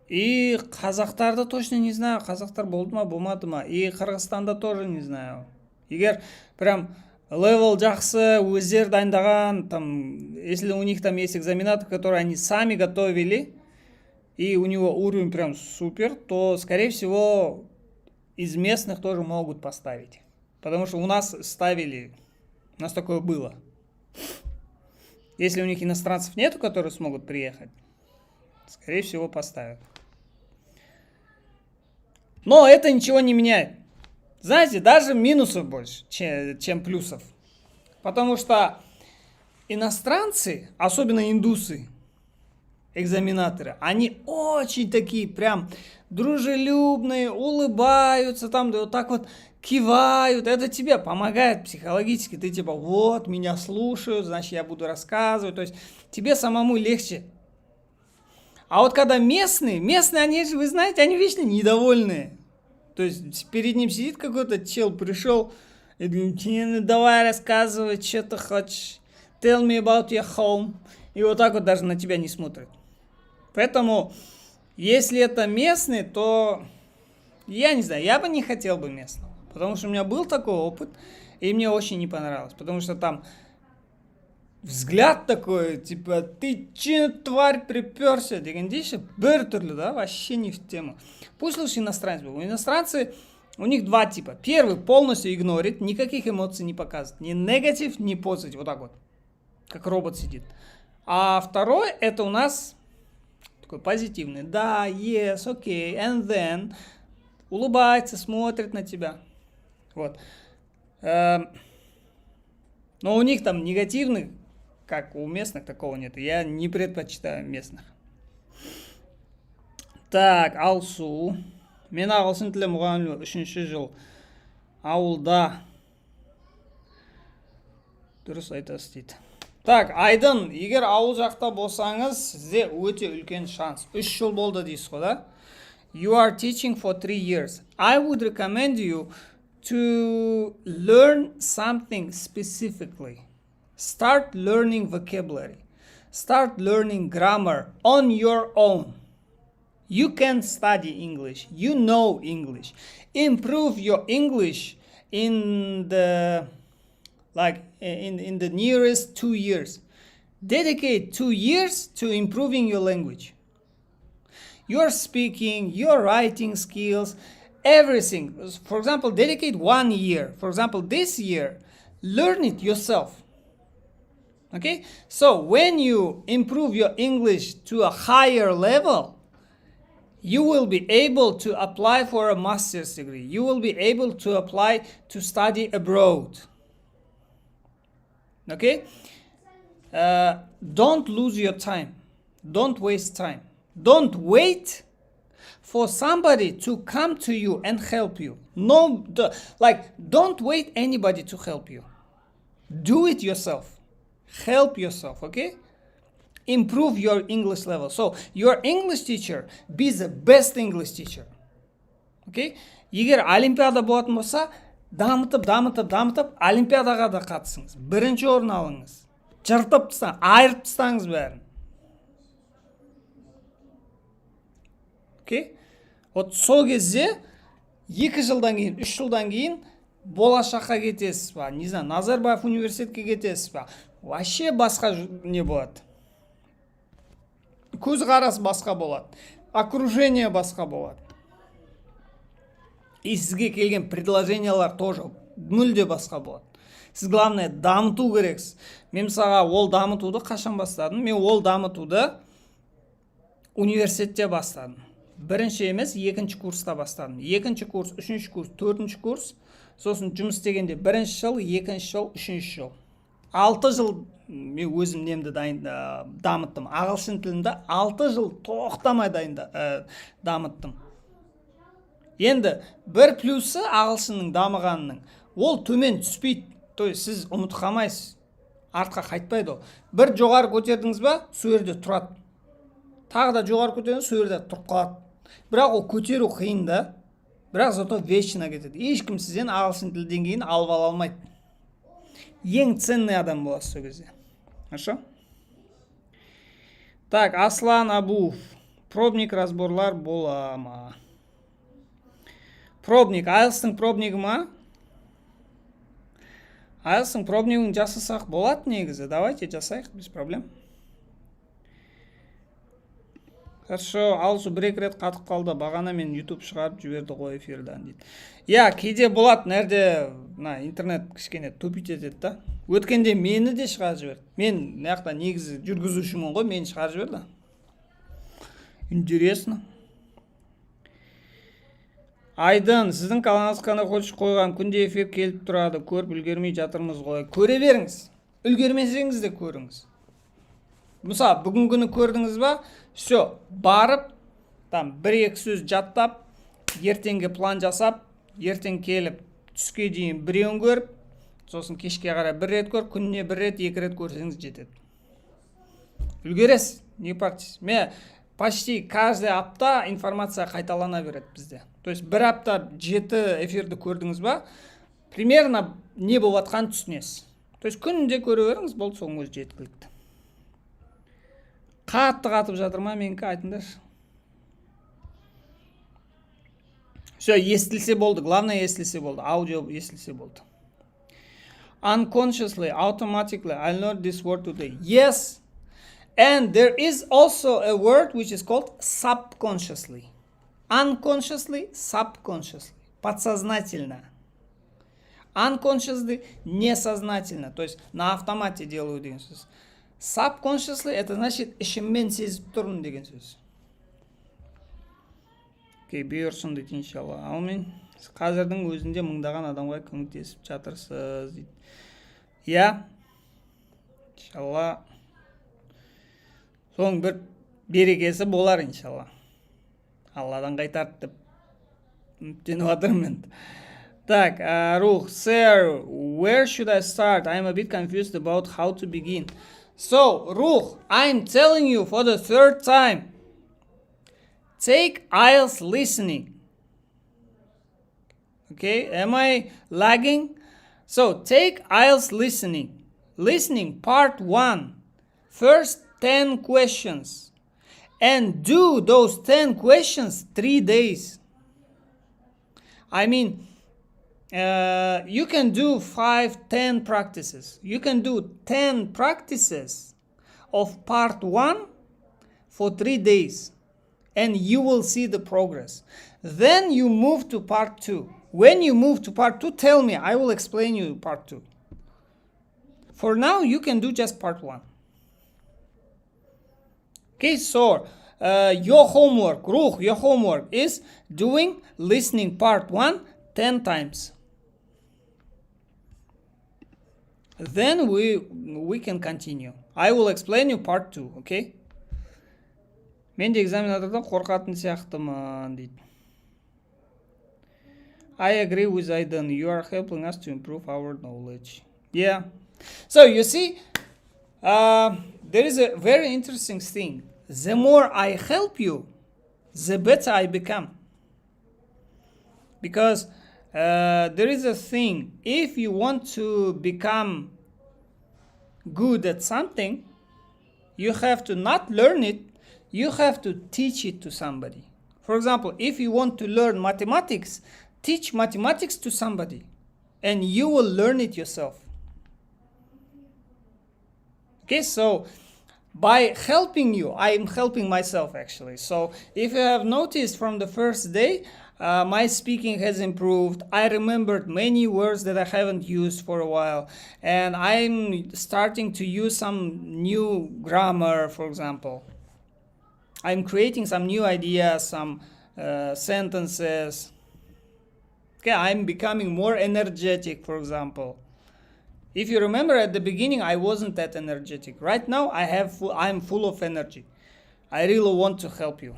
И қазақтарды точно не знаю, қазақтар болды ма, болмады ма. И Қырғызстанда тоже не знаю. Егер прям левел жақсы, өздері дайындаған, там, если у них там есть экзаменатор, который они сами готовили, и у него уровень прям супер, то, скорее всего, из местных тоже могут поставить. Потому что у нас ставили, у нас такое было. Если у них иностранцев нету, которые смогут приехать, скорее всего, поставят. Но это ничего не меняет. Знаете, даже минусов больше, чем плюсов. Потому что иностранцы, особенно индусы, экзаменаторы, они очень такие прям дружелюбные, улыбаются, там да вот так вот кивают. Это тебе помогает психологически. Ты типа, вот, меня слушают, значит, я буду рассказывать. То есть тебе самому легче. А вот когда местные, они же, вы знаете, они вечно недовольные. То есть перед ним сидит какой-то чел, пришел, и говорит, давай рассказывай, что ты хочешь. Tell me about your home. И вот так вот даже на тебя не смотрят. Поэтому, если это местный, то, я не знаю, я бы не хотел бы местного. Потому что у меня был такой опыт. И мне очень не понравилось, потому что там взгляд такой, типа, ты че, тварь, приперся, дегендей ше, бір түрлі, да, вообще не в тему. Пусть лучше иностранец был. Иностранцы, у них два типа. Первый полностью игнорит, никаких эмоций не показывает. Ни негатив, ни позитив, вот так вот. Как робот сидит. А второй, это у нас такой позитивный. Да, yes, okay, and then. Улыбается, смотрит на тебя. Вот. Но у них там негативных, как у местных, такого нет. Я не предпочитаю местных. Так, Алсу. Мен ағылшын тілі мұғалімі 3-ші жыл ауылда. Дұрыс айтасыз дейді. Так, Айдын, егер ауыл жақта болсаңыз, сізде өте үлкен шанс. 3 жыл болды дейсіз ғой, да? You are teaching for 3 years. I would recommend you to learn something specifically. Start learning vocabulary. Start learning grammar on your own. You can study English. You know English. Improve your English in the in the nearest 2 years. Dedicate 2 years to improving your language. Your speaking, your writing skills, everything. For example, dedicate 1 year. For example, this year, learn it yourself. Okay? So when you improve your English to a higher level, you will be able to apply for a master's degree. You will be able to apply to study abroad. Okay? Don't lose your time. Don't waste time. Don't wait for somebody to come to you and help you. No, don't wait anybody to help you. Do it yourself. Help yourself, okay? Improve your English level. So, your English teacher, be the best English teacher. Okay? Егер олимпиада болатын болса, дамытып, олимпиадаға да қатысыңыз. Бірінші орын алыңыз. Жыртып тастаңыз, айырып тастаңыз бәрін. Окей? Вот сол кезде 2 жылдан кейін, 3 жылдан кейін болашаққа кетесіз ба, не знаю, Назарбаев университетке кетесіз ба. Вообще басқа не болады. Көзқарас басқа болады. Окружение басқа болады. И сізге келген предложениялар тоже мүлде басқа болады. Сіз главное дамыту керексіз. Мен мысалға ол дамытуды қашан бастадым? Мен ол дамытуды университетте бастадым. Бірінші емес, 2-ші курста бастадым. 2-ші курс, 3-ші курс, 4-ші курс. Сосын жұмыс істегенде 1-ші жыл, 2-ші жыл, 3-ші жыл. 6 жыл мен өзім немді дамыттым. Ағылшын тілінде 6 жыл тоқтамай дамыттым. Енді бір плюсы ағылшынның дамығанының. Ол төмен түспейді. То есть сіз ұмыт қалмайсыз. Артқа қайтпайды ол. Бір жоғары көтердіңіз ба, сол жерде тұрады. Тағы да жоғары көтердіңіз, сол жерде тұрып қалады. Бірақ ол көтеру қиын да. Бірақ зато вечно кетеді. Ешкім сізден ағылшын тіл деңгейін алып ала алмайды. Ең ценный адам боласыз сол кезде. Хорошо? Так, Аслан Абуов. Пробник разборлар бола ма? Пробник, IELTS-тың пробнигі ма? IELTS-тың пробнигін жасасақ болады негізі. Давайте жасайық, без проблем. Хорошо, Алсу бір-екі рет қатып қалды. Бағана мен YouTube шығарып жіберді ғой эфирдан дейді. Я, кейде болады, нәрде интернет кішкене тупить етеді да. Өткенде мені де шығарып жіберді. Мен наяқта негізі жүргізушімін ғой, мені шығарып жіберді. Интересно. Айдын, сіздің каналыңыз қана қойған күнде эфир келіп тұрады. Көріп үлгермей жатырмыз ғой. Көре беріңіз. Үлгермесеңіз де көріңіз. Мысалы, бүгін күні көрдіңіз ба? Все, барып, там 1-2 сөз жаттап, ертеңге план жасап, ертең келіп, түске дейін біреуін көріп, сосын кешке қарай 1 рет көріп, күніне 1 рет, 2 рет көрсеңіз жетеді. Үлгересіз, не парьтесь. Мен почти каждый апта информация қайталана береді бізде. То есть 1 апта 7 эфирді көрдіңіз ба, примерно не болып жатқанын түсінесіз. То есть күнінде көре беріңіз, болды, соның өзі жеткілікті. Қатты қатып жатыр ма, менікі айтыңдаршы. Все, естілсе болды. Главное, естілсе болды. Аудио естілсе болды. Unconsciously, automatically, I learned this word today. Yes. And there is also a word which is called subconsciously. Unconsciously, subconsciously. Подсознательно. Unconsciously, несознательно. То есть на автомате делаю деген сөз. Subconsciously, это значит ішіммен сезіп тұрмын деген сөз. Окей, бұйырсын дейді иншалла. Аумин. Қазірдің өзінде мыңдаған адамға көмектесіп жатырсыз дейді. Я, иншалла, соң бір берекесі болар иншалла. Алладан қайтарды деп үміттеніп жатырмын. Так, Рух, sir, where should I start? I'm a bit confused about how to begin. So, Ruh, I'm telling you for the third time. Take IELTS listening. Okay, am I lagging? So, take IELTS listening. Listening, part 1. First 10 questions. And do those 10 questions 3 days. I mean, you can do 5, 10 practices. You can do 10 practices of part 1 for 3 days. And you will see the progress. Then you move to part 2. When you move to part 2, tell me. I will explain you part 2. For now, you can do just part 1. Okay, so your homework, Ruh, your homework is doing listening part 1 10 times. Then we can continue. I will explain you part 2, okay? Мен де экзаменатордан қорқатын сияқтымын дейді. I agree with Aidan. You are helping us to improve our knowledge. Yeah. So you see, there is a very interesting thing. The more I help you, the better I become. Because there is a thing. If you want to become good at something, you have to not learn it, you have to teach it to somebody. For example, if you want to learn mathematics, teach mathematics to somebody and you will learn it yourself. Okay, so by helping you, I am helping myself actually. So if you have noticed from the first day, my speaking has improved. I remembered many words that I haven't used for a while. And I'm starting to use some new grammar, for example. I'm creating some new ideas, some sentences. Okay, I'm becoming more energetic, for example. If you remember at the beginning, I wasn't that energetic. Right now, I'm full of energy. I really want to help you.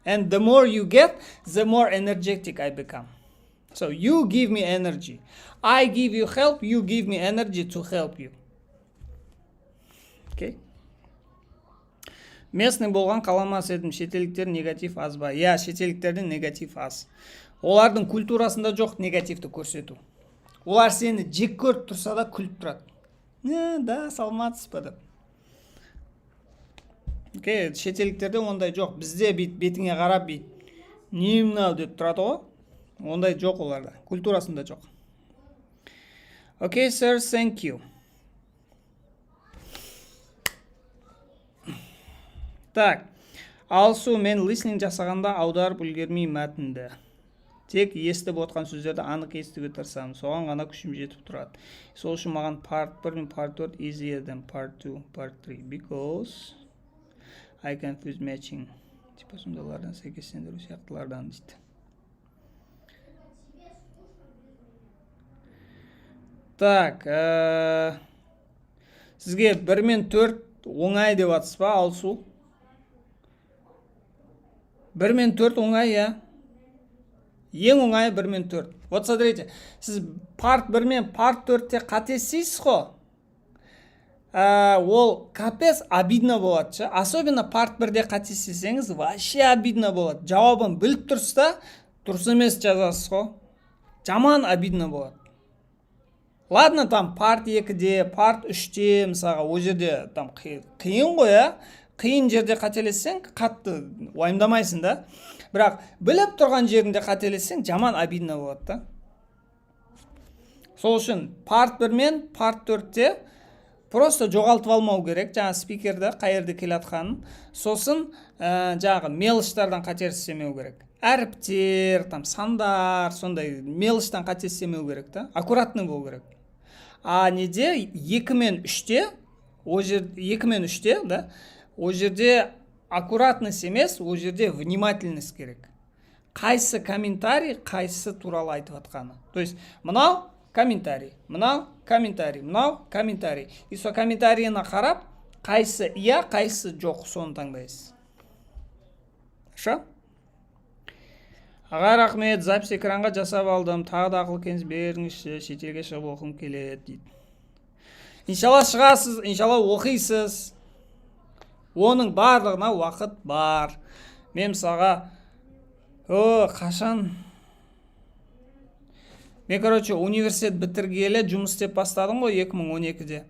And the more you get, the more energetic I become. So you give me energy. I give you help, you give me energy to help you. Okay? Местный болған қаламас едім, шетеліктер негатив аз ба? Я, шетеліктерден негатив аз. Олардың культурасында жоқ негативті көрсету. Олар сені жек көріп тұрса да күліп тұрады. Да, саламатсыз ба деп. Окей, шетеліктерде ондай жоқ. Бізде бетіңе қарап бейт. Не мынау деп тұрады ғой. Ондай жоқ оларда. Культурасында жоқ. Окей, sir, thank you. Так, алсу мен listening жасағанда аударып үлгермей мәтінді. Тек естіп отқан сөздерді анық естуге тырысамын. Соған ғана күшім жетіп тұрады. Сол үшін маған part 1 мен part 4 easier than part 2, part 3 because I confuse matching. Типа сондайлардан сәйкестендіру сияқтылардан дейді. Так, сізге 1 мен 4 оңай деп атсыз ба, алсу? 1 мен 4 оңай, я? Ең оңай 1 мен 4. Вот смотрите, сіз part 1 мен part 4-те қатесіз ғой. Ол капец обидно болады. Особенно part 1-де қатесізсеңіз, вообще обидно болады. Жауабын біліп тұрсыз да, дұрыс емес жазасыз ғой. Жаман обидно болады. Ладно, там part 2-де, part 3-те, мысалға, о жерде там қиын ғой, я? Қиын жерде қателессең, қатты уайымдамайсың да. Бірақ біліп тұрған жерінде қателессең, жаман обидно болады да. Сол үшін part 1 мен part 4-те просто жоғалтып алмау керек, жаңа спикерді қайерде келатқанын. Сосын жаңағы мелочтардан қателеспемеу керек. Әріптер, сандар, сондай мелочтан қателеспемеу керек та. Аккуратный болу керек. А неде 2 мен 3-те, 2 мен 3-те, да, о жерде аккуратность емес, о жерде внимательность керек. Қайсы комментарий, қайсы туралы айтып атқаны. То есть, мынау комментарий, мынау комментарий, мынау комментарий. И со комментарийына қарап, қайсы иә, қайсы жоқ, соны таңдайсыз. Хорошо? Аға рахмет, запись экранға жасап алдым. Тағы да ақыл кеңес беріңізші, шетелге шығып оқым келеді дейді. Иншалла шығасыз, иншалла оқисыз. Оның барлығына уақыт бар. Мен мысалға, қашан? Мен, университет бітіргелі жұмыс істеп бастадым ғой 2012-де.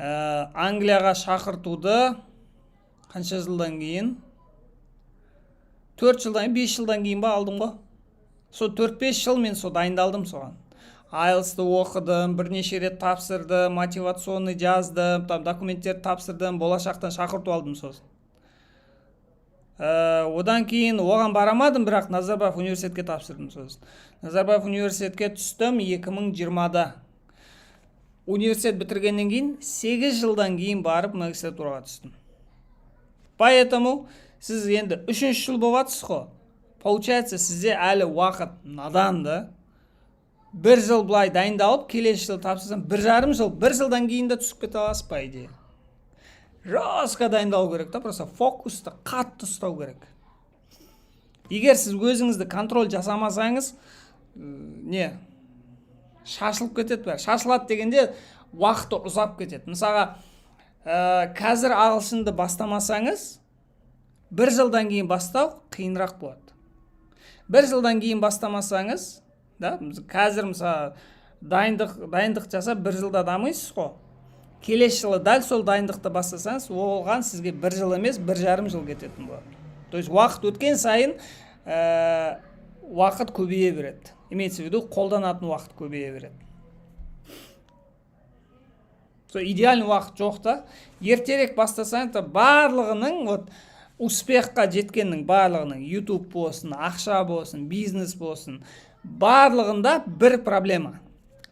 Англияға шақыртуды қанша жылдан кейін? 4 жылдан, 5 жылдан кейін ба алдым ғой. Со 4-5 жыл мен со дайындалдым соған. IELTS-ты оқыдым, бірнеше рет тапсырдым, мотивационный жаздым, документтерді тапсырдым, болашақтан шақырту алдым сосын. Одан кейін оған барамадым, бірақ Назарбаев университетке тапсырдым сосын. Назарбаев университетке түстім 2020-да. Университет бітіргеннен кейін 8 жылдан кейін барып магистратураға түстім. Поэтому сіз енді 3-ші жыл болғатсыз ғой. Получается, сізде әлі уақыт надан да. 1 жыл былай дайындалып, келесі жыл тапсырсам, 1,5 жыл, 1 жылдан кейін де түсіп кете аласыз по идее. Жестко дайындалу керек та, просто фокусты қатты ұстау керек. Егер сіз өзіңізді контроль жасамасаңыз, шашылып кетеді бәрі. Шашылады дегенде уақыты ұзап кетеді. Мысалға, қазір ағылшынды бастамасаңыз, 1 жылдан кейін бастау қиынырақ болады. 1 жылдан кейін бастамасаңыз, да, қазір мысалы дайындық жасап 1 жылда дамайсыз ғой. Келесі жылы дәл сол дайындықты бастасаңыз, оған сізге 1 жыл емес, 1,5 жыл кететін болады. То есть уақыт өткен сайын уақыт көбейе береді. Имеется в виду, қолданатын уақыт көбейе береді. Идеальный уақыт жоқ та, ертерек бастасаңыз, барлығының успехқа жеткеннің барлығының, YouTube болсын, ақша болсын, бизнес болсын, барлығында бір проблема,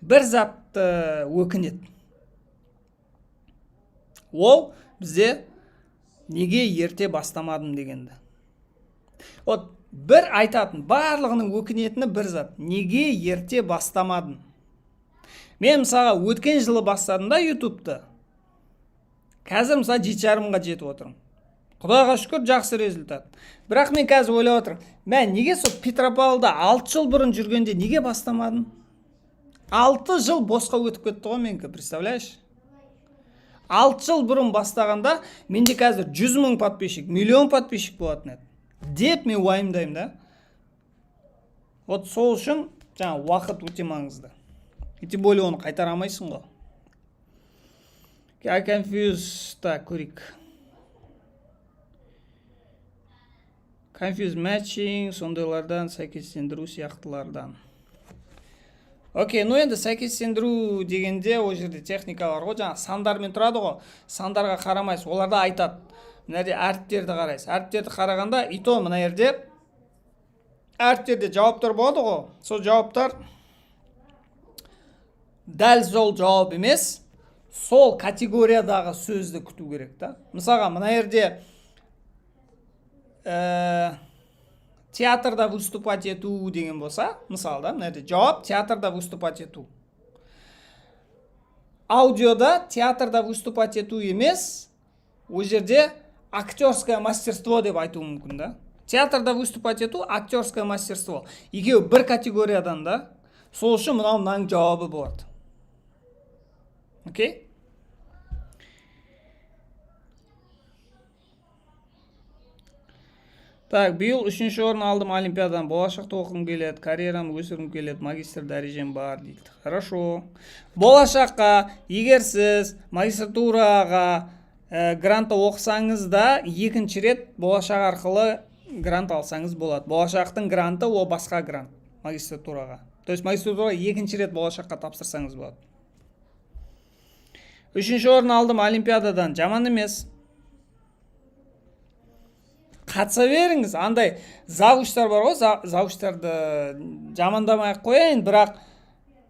бір затты өкінеді. Ол бізде неге ерте бастамадым дегенді. Бір айтатын, барлығының өкінетіні бір зат. Неге ерте бастамадым? Мен мысалға өткен жылы бастадым да YouTube'ты. Қазір мысалға 7,5-ға жетіп отырмын. Құдайға шүкір, жақсы результат. Бірақ мен қазір ойлап отырмын, мен неге сол Петропавлда 6 жыл бұрын жүргенде неге бастамадым? 6 жыл босқа өтіп кетті ғой менікі, представляешь? 6 жыл бұрын бастағанда менде қазір 100 000 подписчик, миллион подписчик болатын еді. Деп мен уайымдаймын да. Сол үшін жаңа уақыт өте маңызды. И тем более оны қайтара алмайсың ғой. I confused, так, көрейік. Confuse matching, сондайлардан, сәйкестендіру сияқтылардан. Окей, енді сәйкестендіру дегенде о жерде техника бар ғой, жаңа сандармен тұрады ғой. Сандарға қарамайсыз, оларда айтады. Мына жерде әріптерді қарайсыз. Әріптерді қарағанда, и то мына жерде әріптерде жауаптар болады ғой. Сол жауаптар дәл сол жауап емес, сол категориядағы сөзді күту керек та. Мысалға, мына жерде театрда выступать ету деген болса, мысалда, мына жерде жауап театрда выступать ету. Аудиода театрда выступать ету емес, о жерде актерское мастерство деп айту мүмкін да. Театрда выступать ету актерское мастерство. Екеуі бір категориядан да. Сол үшін мынаның жауабы болады. Окей? Так, биыл 3-ші орын алдым олимпиададан. Болашақта оқығым келеді, карьерам өсіргім келеді, магистр дәрежем бар дейді. Хорошо. Болашаққа, егер сіз магистратураға грантта оқысаңыз да, екінші рет болашақ арқылы грант алсаңыз болады. Болашақтың гранты ол басқа грант магистратураға. То есть магистратураға екінші рет болашаққа тапсырсаңыз болады. 3-ші орын алдым олимпиададан, жаман емес. Қатыса беріңіз, андай завуштар бар ғой, завуштарды жамандамай қояйын, бірақ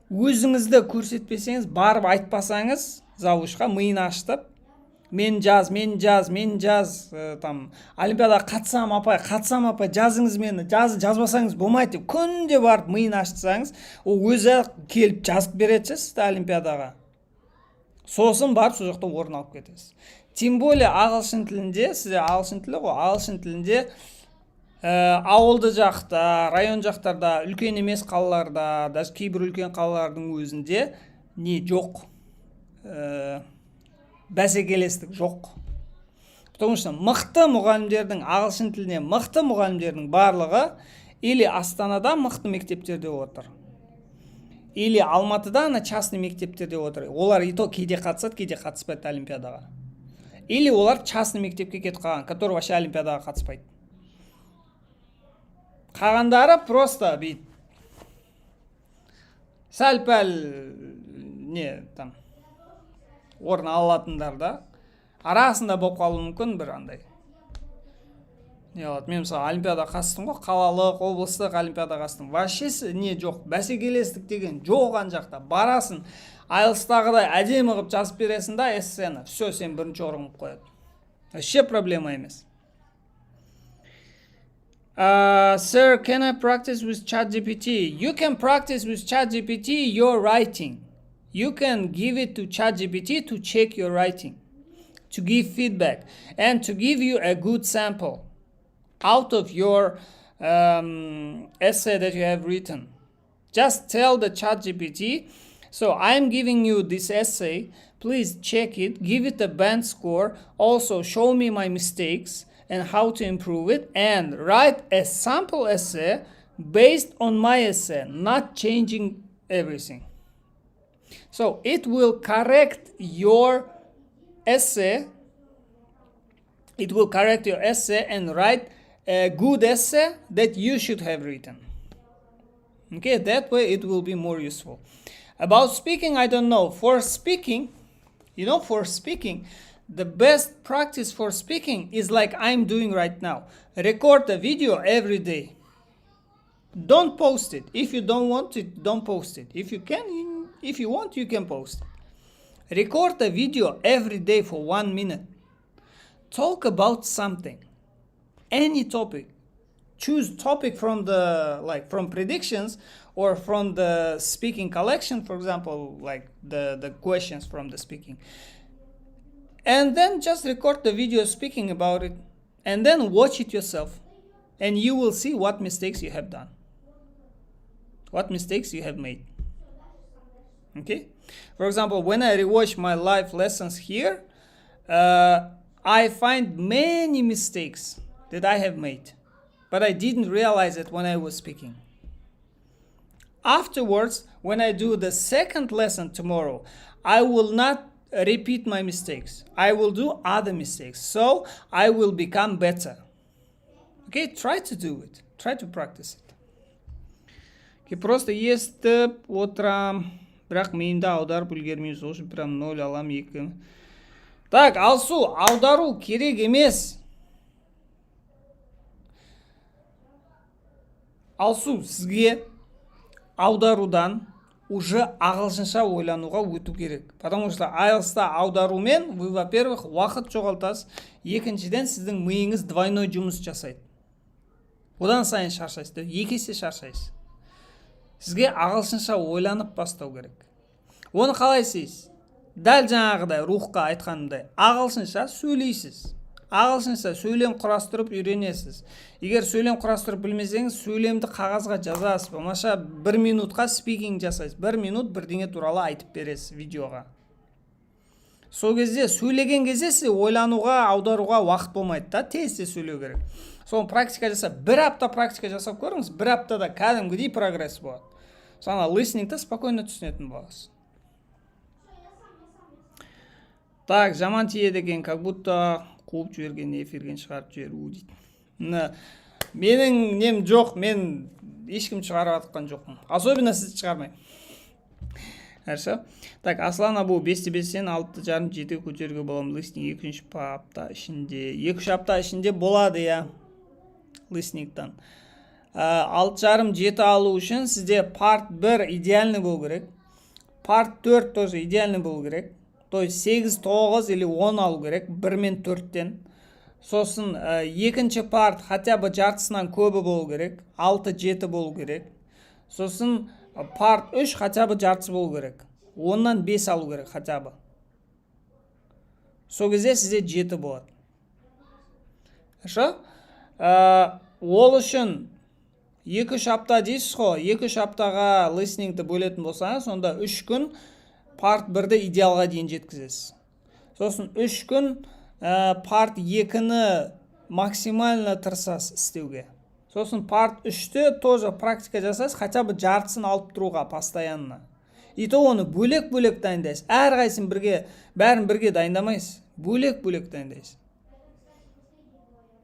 өзіңізді көрсетпесеңіз, барып айтпасаңыз, завушқа миын ашытып, мен жаз, там, олимпиадаға қатысам апай, жазыңыз мені, жазбасаңыз болмайды деп, күнде барып миын ашытсаңыз, ол өзі келіп жазып береді сізді олимпиадаға. Сосын барып сол жақта орын алып кетесіз. Тем более ағылшын тілінде, сізде ағылшын тілі ғой, ағылшын тілінде ауылды жақта, район жақтарда, үлкен емес қалаларда, даже кейбір үлкен қалалардың өзінде не жоқ, бәсекелестік жоқ. Потому что мықты мұғалімдердің, ағылшын тіліне мықты мұғалімдердің барлығы или Астанада мықты мектептерде отыр, или Алматыда частный мектептерде отыр. Олар и то кейде қатысады, кейде қатыспайды олимпиадаға. Или олар частный мектепке кетіп қалған, который вообще олимпиадаға қатыспайды. Қалғандары просто бейт. Сәл-пәл там орын алатындар да. Арасында болып қалуы мүмкін бір андай. Мен мысалы олимпиадаға қатыстым ғой, қалалық, облыстық олимпиадаға қатыстым. Вообще жоқ, бәсекелестік деген жоқ ан жақта. Барасың, IELTS-тағыдай әдемі қылып жазып бересің да эссені. Все, сен бірінші орын қояды. Вообще проблема емес. Sir, can I practice with ChatGPT? You can practice with ChatGPT your writing. You can give it to ChatGPT to check your writing, to give feedback, and to give you a good sample out of your essay that you have written. Just tell the ChatGPT, so I'm giving you this essay, please check it, give it a band score, also show me my mistakes and how to improve it, and write a sample essay based on my essay, not changing everything. So it will correct your essay, and write a good essay that you should have written. Okay, that way it will be more useful. About speaking, I don't know. For speaking, the best practice for speaking is like I'm doing right now. Record a video every day. Don't post it. If you don't want it, don't post it. If you want, you can post it. Record a video every day for 1 minute. Talk about something. Any topic. Choose topic from from predictions or from the speaking collection, for example, like the questions from the speaking. And then just record the video speaking about it, and then watch it yourself, and you will see what mistakes you have done, what mistakes you have made. Okay? For example, when I rewatch my live lessons here, I find many mistakes that I have made, but I didn't realize it when I was speaking. Afterwards, when I do the second lesson tomorrow, I will not repeat my mistakes. I will do other mistakes, so I will become better. Okay, try to do it. Try to practice it. Просто естіп отырам, бірақ миымда аударып үлгермеймін, сол үшін прям 0 алам, 2. Так, Алсу, аудару керек емес. Алсу, сізге аударудан уже ағылшынша ойлануға өту керек. Потому что IELTS-та аударумен вы, во-первых, уақыт жоғалтасыз, екіншіден сіздің миыңыз двойной жұмыс жасайды. Одан сайын шаршайсыз, 2 есе шаршайсыз. Сізге ағылшынша ойланып бастау керек. Оны қалай істейсіз? Дәл жаңағыдай рухқа айтқанымдай, ағылшынша сөйлейсіз. Ағылшынша сөйлем құрастырып үйренесіз. Егер сөйлем құрастырып білмесеңіз, сөйлемді қағазға жазасыз. Болмаса 1 минутқа спикинг жасайсыз. 1 минут бірдеңе туралы айтып бересіз видеоға. Сол кезде сөйлеген кезде сіз ойлануға, аударуға уақыт болмайды да, тез сөйлеу керек. Соны практика жасап, 1 апта практика жасап көріңіз, 1 аптада кәдімгідей прогресс болады. Соны listening-ті спокойно түсінетін боласыз. Так, жаман тиеді екен, как будто қуып жіберген, эфирден шығарып жіберу дейді. Менің нем жоқ, мен ешкім шығарып атқан жоқпын. Особенно сізді шығармаймын. Хорошо. Так, Аслан Абу 5-5-тен 6,5-7 көтеруге боламын. Listening 2-ші апта ішінде. 2-ші апта ішінде болады, я. Listening'тан. 6,5-7 алу үшін сізде part 1 идеальный болу керек. Part 4 тоже идеальный болу керек. То есть 8, 9 или 10 алу керек. 1 мен 4-тен. Сосын екінші part хотя бы жартысынан көбі болу керек. 6-7 болу керек. Сосын part 3 хотя бы жартысы болу керек. 10-нан 5 алу керек хотя бы. Сол кезде сізде 7 болады. Хорошо? Ол үшін 2-3 апта дейсіз ғой. 2-3 аптаға listeningті бөлетін болсаңыз, сонда 3 күн part 1-ді идеалға дейін жеткізесіз. Сосын 3 күн part 2-ні максимально тырысасыз істеуге. Сосын part 3-ті тоже практика жасайсыз, хотя бы жартысын алып тұруға постоянно. И то оны бөлек-бөлек дайындайсыз. Әрқайсысын бәрін бірге дайындамайсыз. Бөлек-бөлек дайындайсыз.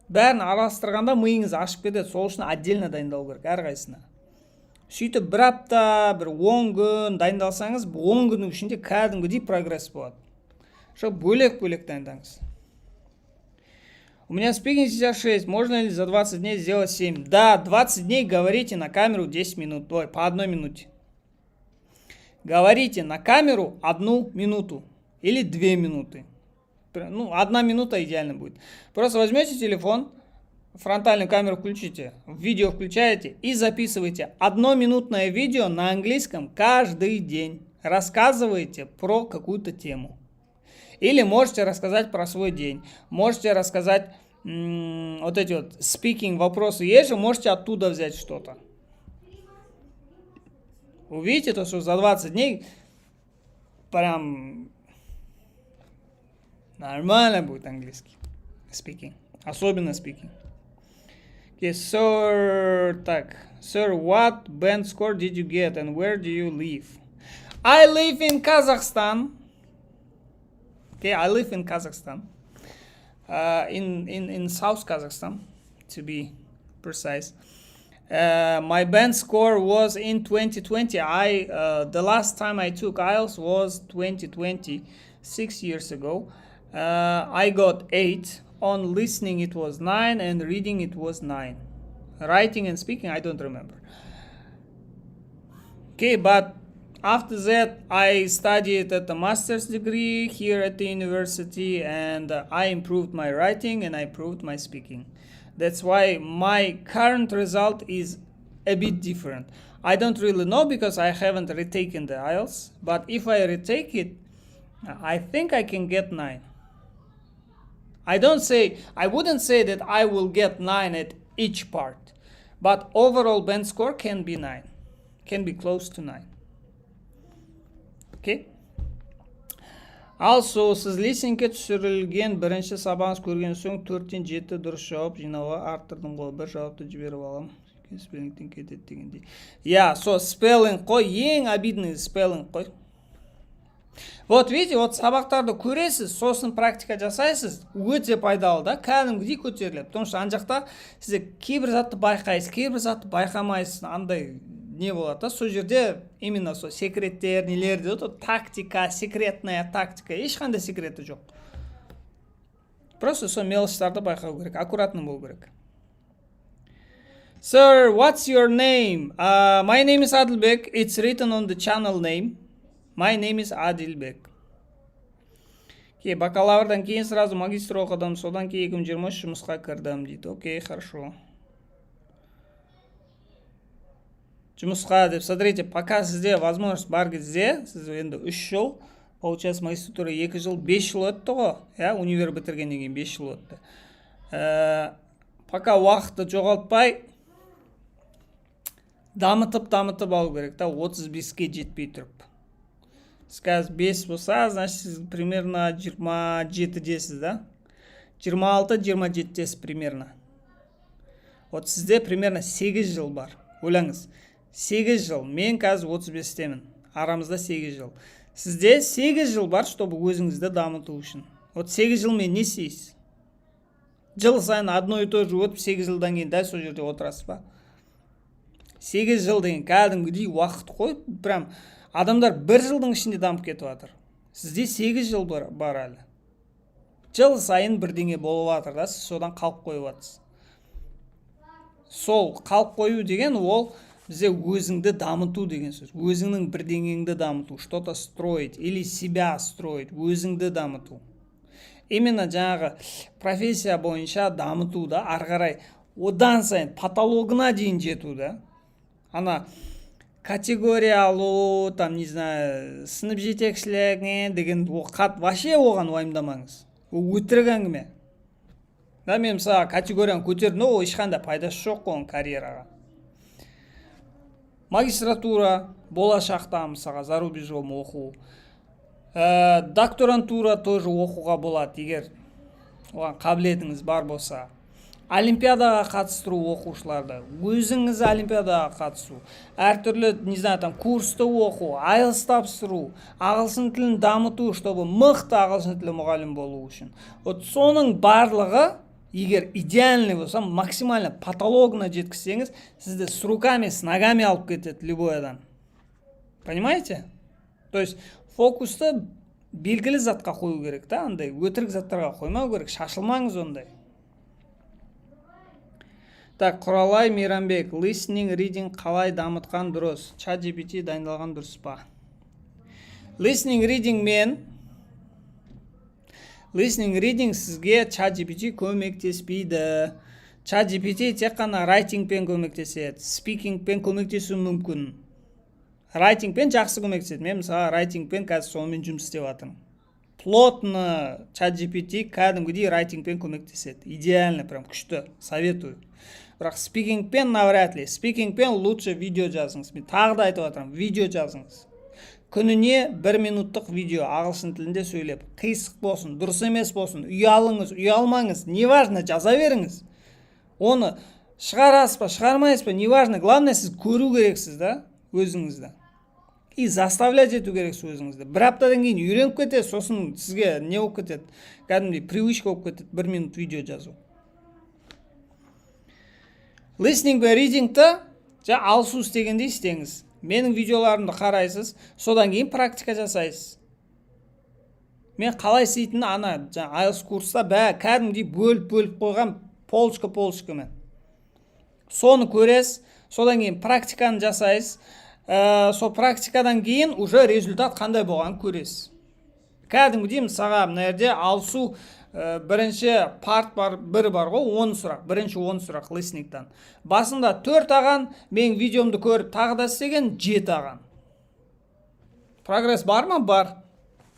Бәрін араластырғанда миыңыз ашып кетеді. Сол үшін отдельно дайындау керек әрқайсысына. Сөйтіп бір апта, бір 10 күн дайындалсаңыз, 10 күннің ішінде кәдімгідей прогресс болады. Чтобы бөлек-бөлек дайындаңыз. У меня спикинг сейчас 6. Можно ли за 20 дней сделать 7? Да, 20 дней говорите на камеру 10 минут. Ой, по 1 минуте. Говорите на камеру 1 минуту. Или 2 минуты. Ну, 1 минута идеально будет. Просто возьмете телефон, фронтальную камеру включите, видео включаете и записывайте 1-минутное видео на английском каждый день. Рассказывайте про какую-то тему. Или можете рассказать про свой день. Можете рассказать вот эти вот speaking вопросы есть же, можете оттуда взять что-то. Увидите то, что за 20 дней прям нормально будет английский. Speaking. Особенно speaking. Okay, sir, так. Sir, what band score did you get and where do you live? I live in Kazakhstan. Okay, I live in Kazakhstan, in South Kazakhstan, to be precise. My band score was in 2020. The last time I took IELTS was 2020, 6 years ago. I got 8. On listening it was 9 and reading it was 9. Writing and speaking I don't remember. Okay, but after that, I studied at a master's degree here at the university and I improved my writing and I improved my speaking. That's why my current result is a bit different. I don't really know because I haven't retaken the IELTS, but if I retake it, I think I can get 9. I wouldn't say that I will get 9 at each part, but overall band score can be 9, can be close to 9. Okay. Also, сіз листингке түсірілген бірінші сабағыңыз көрген соң 4-тен 7 дұрыс жауап жинауға арттырдым ғой. Бір жауапты жіберіп алам. Спеллингтен кетеді дегендей. So спеллинг қой, ең обидный спеллинг қой. Вот видите, вот сабақтарды көресіз, сосын практика жасайсыз, өте пайдалы да, кәдімгідей көтеріледі. Потому что ана жақта сізде кейбір затты байқайсыз, кейбір затты байқамайсыз, андай не болады да, сол жерде именно сол секреттер, нелер дейді, тактика, секретная тактика, ешқандай секреті жоқ. Просто сол мелочьтарды байқау керек, аккуратный болу керек. Sir, what's your name? My name is Adilbek. It's written on the channel name. My name is Adilbek. Бакалаврдан кейін сразу магистр оқыдым, содан кейін 2023 жұмысқа кірдім дейді. Окей, хорошо. Жұмысқа деп, смотрите, пока сізде возможность бар кезде, сіз енді 3 жыл, получается магистратура 2 жыл, 5 жыл өтті ғой, универ бітіргеннен кейін 5 жыл өтті. Пока уақытты жоғалтпай, дамытып алу керек, 35-ке жетпей тұрып. Сказ 5 болса, значит, примерно 27 десіз, да? 26-27 десіз примерно. Вот сізде примерно 8 жыл бар. Ойлаңыз, 8 жыл. Мен қазір 35-темін. Арамызда 8 жыл. Сізде 8 жыл бар, чтобы өзіңізді дамыту үшін. Вот 8 жыл мен не істейсіз? Жыл сайын одно и то же өтіп 8 жылдан кейін дәл сол жерде отырасыз ба? 8 жыл деген кәдімгідей уақыт қой, прям адамдар 1 жылдың ішінде дамып кетіп жатыр. Сізде 8 жыл бар әлі. Жыл сайын бірдеңе болып жатыр да, сіз содан қалып қойып жатсыз. Сол қалып қою деген ол бізде өзіңді дамыту деген сөз. Өзіңнің бірдеңеңді дамыту, что-то строить или себя строить, өзіңді дамыту. Именно жаңағы профессия бойынша дамыту да, ары қарай одан сайын потологына дейін жету да. Ана категория алу, там, не знаю, сынып жетекшілігі деген вообще оған уайымдамаңыз. Ол өтірік әңгіме. Да, мен мысалы категорияны көтердім, ол ешқандай пайдасы жоқ оның карьераға. Магистратура, болашақта мысалға зарубежом оқу. Докторантура тоже оқуға болады, егер оған қабілетіңіз бар болса. Олимпиадаға қатыстыру оқушыларды, өзіңіз олимпиадаға қатысу, әртүрлі, не знаю, там, курсты оқу, IELTS тапсыру, ағылшын тілін дамыту, чтобы мықты ағылшын тілі мұғалім болу үшін. Вот соның барлығы, егер идеальный болса, максимально потологына жеткізсеңіз, сізді с руками, с ногами алып кетеді любой адам. Понимаете? То есть фокусты белгілі затқа қою керек та, андай өтірік заттарға қоймау керек, шашылмаңыз ондай. Так, Құралай Мейрамбек, listening, reading қалай дамытқан дұрыс? ChatGPT дайындалған дұрыс па? Listening, reading сізге ChatGPT көмектеспейді. ChatGPT тек қана writing-пен көмектеседі, speaking-пен көмектесу мүмкін. Writing-пен жақсы көмектеседі. Мен мысалы writing-пен қазір сонымен жұмыс істеп жатырмын. Плотно ChatGPT кәдімгідей writing-пен көмектеседі. Идеально, прям күшті, советую. Бірақ speaking-пен навряд ли. Speaking-пен лучше видео жазыңыз. Мен тағы да айтып жатырмын, видео жазыңыз. Күніне 1 минуттық видео ағылшын тілінде сөйлеп, қисық болсын, дұрыс емес болсын, ұялыңыз, ұялмаңыз, неважно, жаза беріңіз. Оны шығарасыз ба, шығармайсыз ба, неважно, главное сіз көру керексіз да, өзіңізді. И заставлять ету керексіз өзіңізді. Бір аптадан кейін үйреніп кетеді, сосын сізге не болып кетеді? Кәдімгідей привычка болып кетеді 1 минут видео жазу. Listening бе reading-ті алысу істегенде істеңіз. Менің видеоларымды қарайсыз, содан кейін практика жасайсыз. Мен қалай істейтінін ана IELTS курста кәдімгідей бөліп қойған полочка-мен. Соны көресіз, содан кейін практиканы жасайсыз. Сол практикадан кейін уже результат қандай болғанын көресіз. Кәдімгідей мысалға мына жерде алысу бірінші парт бар, бір бар ғой, 10 сұрақ, бірінші 10 сұрақ listening-тан. Басында 4 аған, мен видеомды көріп тағы да істеген 7 аған. Прогресс бар ма? Бар.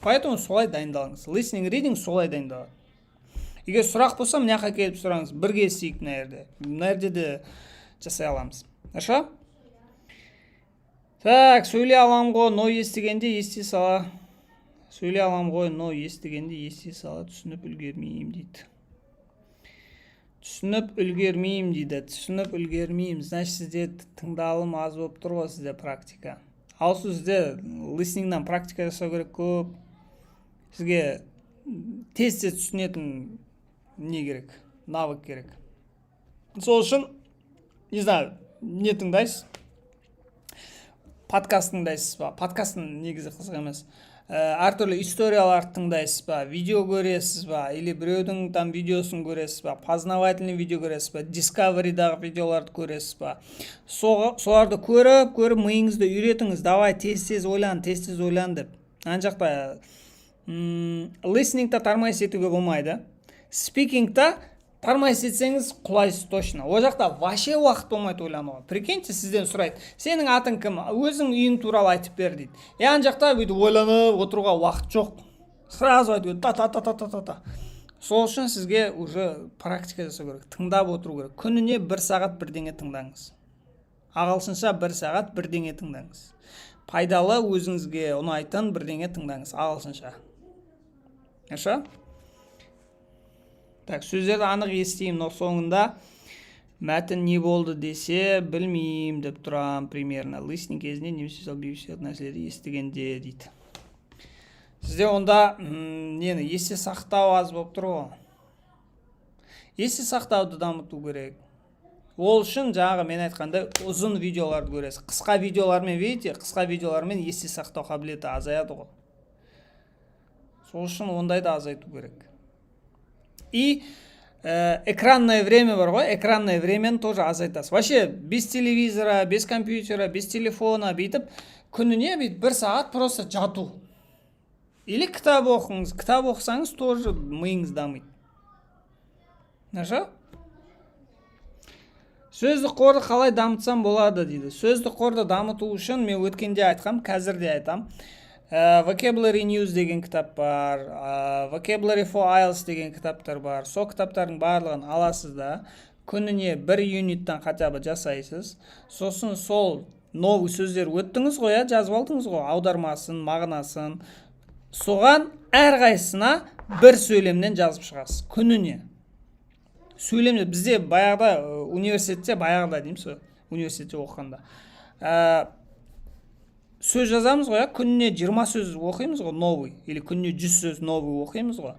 Поэтому солай дайындалыңыз. Listening, reading солай дайындалады. Егер сұрақ болса, мына жаққа келіп сұраңыз, бірге істейік мына жерде. Мына жерде де жасай аламыз. Хорошо? Так, сөйлей алам ғой, но естігенде ести сала. Сөйлей алам ғой, но естігенде ести сала, түсініп үлгермеймін дейді. Түсініп үлгермеймін. Значит, сізде тыңдалым аз болып тұр ғой, сізде практика. Ал сізде listening-нан практика жасау керек көп. Сізге тез түсінетін не керек? Навык керек. Сол үшін, не знаю, не тыңдайсыз? Подкаст тыңдайсыз ба? Подкастың негізі қызық емес. Әртүрлі историяларды тыңдайсыз ба, видео көресіз ба, или біреудің там видеосын көресіз ба, познавательный видео көресіз ба, Discovery-дағы видеоларды көресіз ба. Соларды көріп миыңызды үйретіңіз, давай тез ойлан деп. Ана жақта listening-та тармайыс етуге болмайды. Speaking-та тармайыс етсеңіз құлайсыз точно. О жақта вообще уақыт болмайды ойлануға. Прикиньте, сізден сұрайды, сенің атың кім? Өзің үйің туралы айтып бер дейді. Ана жақта бүйтіп ойланып отыруға уақыт жоқ. Сразу айтып та. Сол үшін сізге уже практика жасау керек, тыңдап отыру керек. Күніне 1 сағат бірдеңе тыңдаңыз. Ағылшынша 1 сағат бірдеңе тыңдаңыз. Пайдалы, өзіңізге ұнайтын бірдеңе тыңдаңыз ағылшынша. Хорошо? Так, сөздерді анық естеймін, но соңында мәтін не болды десе, білмеймін деп тұрам, примерно. Listening кезінде немесе сол бейбітшілік нәрселерді естігенде дейді. Сізде онда нені есте сақтау аз болып тұр ғой. Есте сақтауды дамыту керек. Ол үшін жаңағы мен айтқандай ұзын видеоларды көресіз. Қысқа видеолармен, видите, қысқа видеолармен есте сақтау қабілеті азаяды ғой. Сол үшін ондайды азайту керек. И экранное время бар ғой, экранное времяны тоже азайтасыз. Вообще, без телевизора, без компьютера, без телефона бүйтіп, күніне бүйтіп 1 сағат просто жату. Или кітап оқыңыз. Кітап оқысаңыз тоже миыңыз дамиды. Наша? Сөздік қорды қалай дамытсам болады дейді. Сөздік қорды дамыту үшін мен өткенде айтқам, қазір де айтам. Vocabulary News деген кітап бар, Vocabulary for IELTS деген кітаптар бар. Сол кітаптардың барлығын аласыз да, күніне 1 юниттан хотя бы жасайсыз. Сосын сол новый сөздер өттіңіз ғой, жазып алдыңыз ғой, аудармасын, мағынасын. Соған әрқайсысына 1 сөйлемнен жазып шығасыз күніне. Сөйлемде бізде баяғыда университетте баяғыда дейміз ғой, университетте оқығанда. Сөз жазамыз ғой, күніне 20 сөз оқимыз ғой, новый, или күніне 100 сөз новый оқимыз ғой.